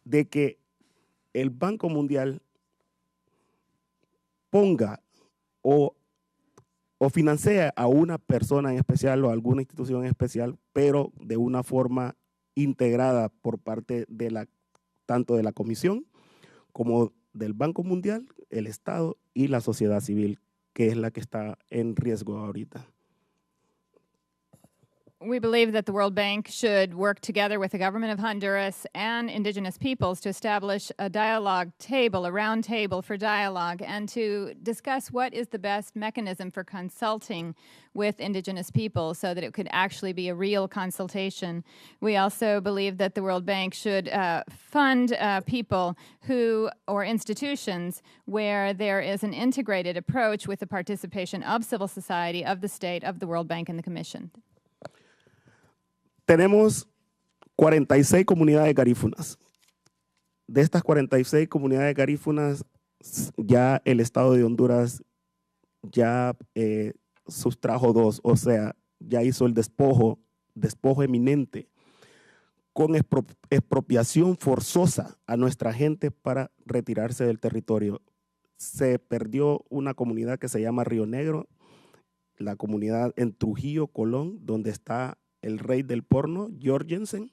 de que el Banco Mundial ponga o financia a una persona en especial o a alguna institución en especial, pero de una forma integrada por parte de tanto de la Comisión como del Banco Mundial, el Estado y la sociedad civil, que es la que está en riesgo ahorita. We believe that the World Bank should work together with the government of Honduras and indigenous peoples to establish a dialogue table, a round table for dialogue, and to discuss what is the best mechanism for consulting with indigenous people so that it could actually be a real consultation. We also believe that the World Bank should fund people or institutions where there is an integrated approach with the participation of civil society, of the state, of the World Bank, and the Commission. Tenemos 46 comunidades garífunas. De estas 46 comunidades garífunas, ya el Estado de Honduras ya sustrajo 2, o sea, ya hizo el despojo eminente. con expropiación forzosa a nuestra gente para retirarse del territorio. Se perdió una comunidad que se llama Río Negro, la comunidad en Trujillo, Colón, donde está el rey del porno, Jorgensen.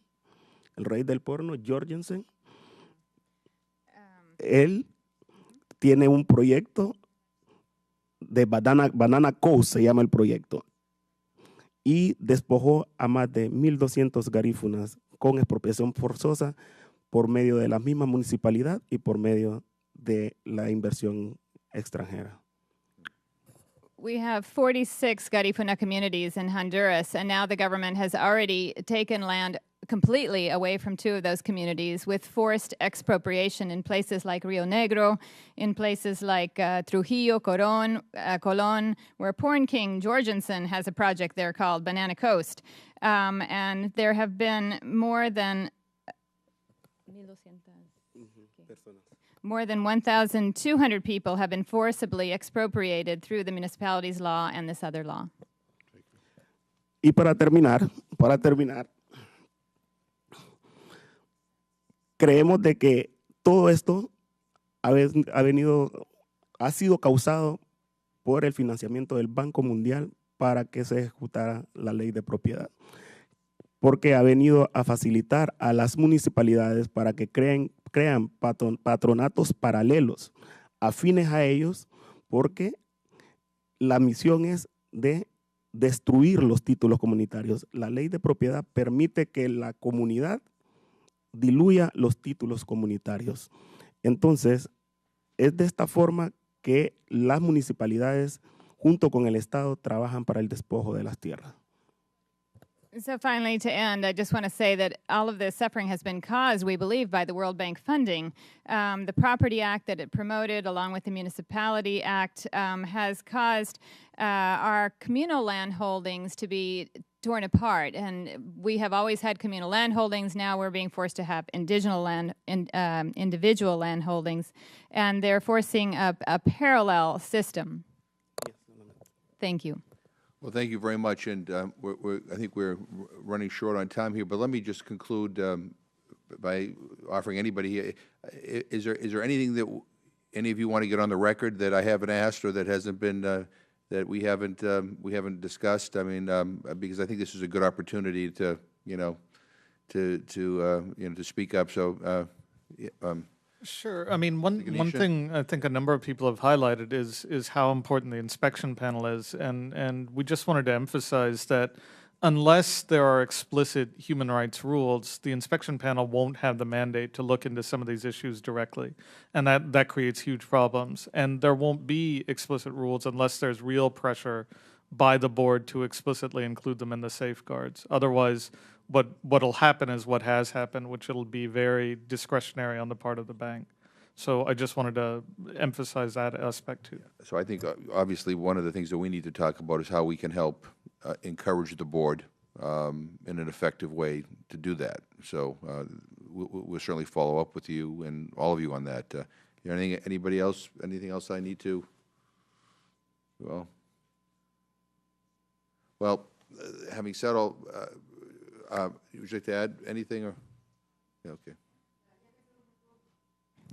El rey del porno, Jorgensen. Él tiene un proyecto de Banana Coast, se llama el proyecto, y despojó a más de 1,200 garífunas con expropiación forzosa por medio de la misma municipalidad y por medio de la inversión extranjera. We have 46 Garifuna communities in Honduras, and now the government has already taken land completely away from 2 of those communities with forced expropriation in places like Rio Negro, in places like Trujillo, Colón, where Porn King Jorgensen has a project there called Banana Coast. And there have been more than 1,200 people have been forcibly expropriated through the municipalities law and this other law. Y para terminar, creemos de que todo esto ha sido causado por el financiamiento del Banco Mundial para que se ejecutara la ley de propiedad, porque ha venido a facilitar a las municipalidades para que crean patronatos paralelos afines a ellos, porque la misión es de destruir los títulos comunitarios. La ley de propiedad permite que la comunidad diluya los títulos comunitarios. Entonces, es de esta forma que las municipalidades, junto con el Estado, trabajan para el despojo de las tierras. So finally, to end, I just want to say that all of this suffering has been caused, we believe, by the World Bank funding. The Property Act that it promoted, along with the Municipality Act, has caused our communal land holdings to be torn apart. And we have always had communal land holdings. Now we're being forced to have individual land holdings. And they're forcing a parallel system. Thank you. Well, thank you very much, and I think we're running short on time here, but let me just conclude by offering anybody here, is there anything that any of you want to get on the record that I haven't asked or that hasn't been, that we haven't discussed? I mean, because I think this is a good opportunity to, to speak up, so. Sure. I mean, one thing I think a number of people have highlighted is how important the inspection panel is, and we just wanted to emphasize that unless there are explicit human rights rules, the inspection panel won't have the mandate to look into some of these issues directly, and that creates huge problems. And there won't be explicit rules unless there's real pressure by the board to explicitly include them in the safeguards. Otherwise, what'll happen is what has happened, which it'll be very discretionary on the part of the bank. So I just wanted to emphasize that aspect too. So I think obviously one of the things that we need to talk about is how we can help encourage the board in an effective way to do that. So we'll certainly follow up with you and all of you on that. Anybody else? Anything else I need to? Well, having said all. Would you like to add anything? Or? Yeah, okay.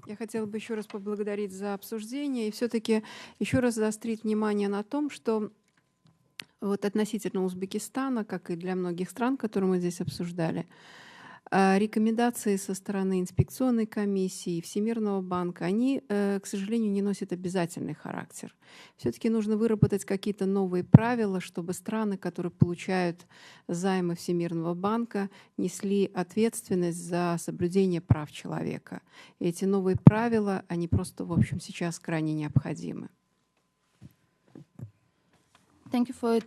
Я хотела бы еще раз поблагодарить за обсуждение и все-таки еще раз заострить внимание на том, что вот относительно Узбекистана, как и для многих стран, которые мы здесь обсуждали, рекомендации со стороны инспекционной комиссии, Всемирного банка, они, к сожалению, не носят обязательный характер. Все-таки нужно выработать какие-то новые правила, чтобы страны, которые получают займы Всемирного банка, несли ответственность за соблюдение прав человека. И эти новые правила, они просто, в общем, сейчас крайне необходимы. Thank you for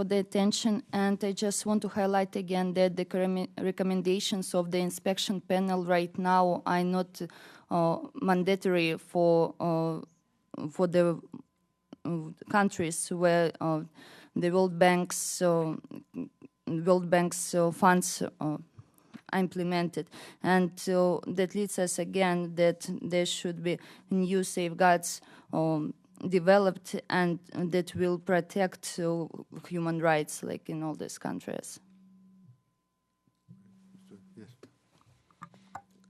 the attention, and I just want to highlight again that the recommendations of the inspection panel right now are not mandatory for the countries where the World Bank's funds are implemented, and that leads us again that there should be new safeguards developed and that will protect human rights like in all these countries.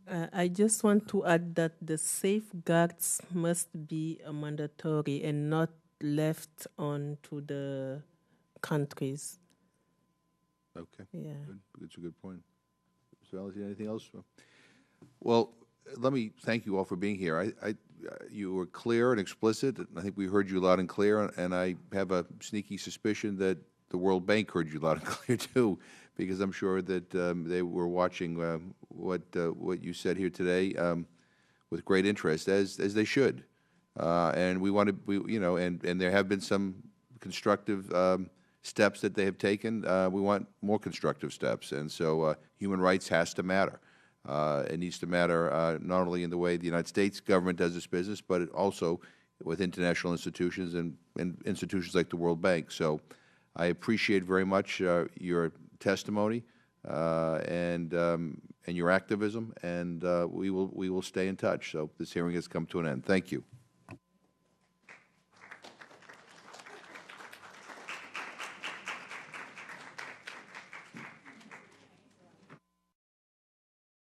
I just want to add that the safeguards must be mandatory and not left on to the countries. Okay. Yeah. Good. That's a good point. Mr. Valentin, anything else? Well, let me thank you all for being here. You were clear and explicit. I think we heard you loud and clear, and I have a sneaky suspicion that the World Bank heard you loud and clear too, because I'm sure that they were watching what you said here today with great interest, as they should. And we want to, and there have been some constructive steps that they have taken. We want more constructive steps, and so human rights has to matter. It needs to matter not only in the way the United States government does its business, but also with international institutions and institutions like the World Bank. So I appreciate very much your testimony and your activism, and we will stay in touch. So this hearing has come to an end. Thank you.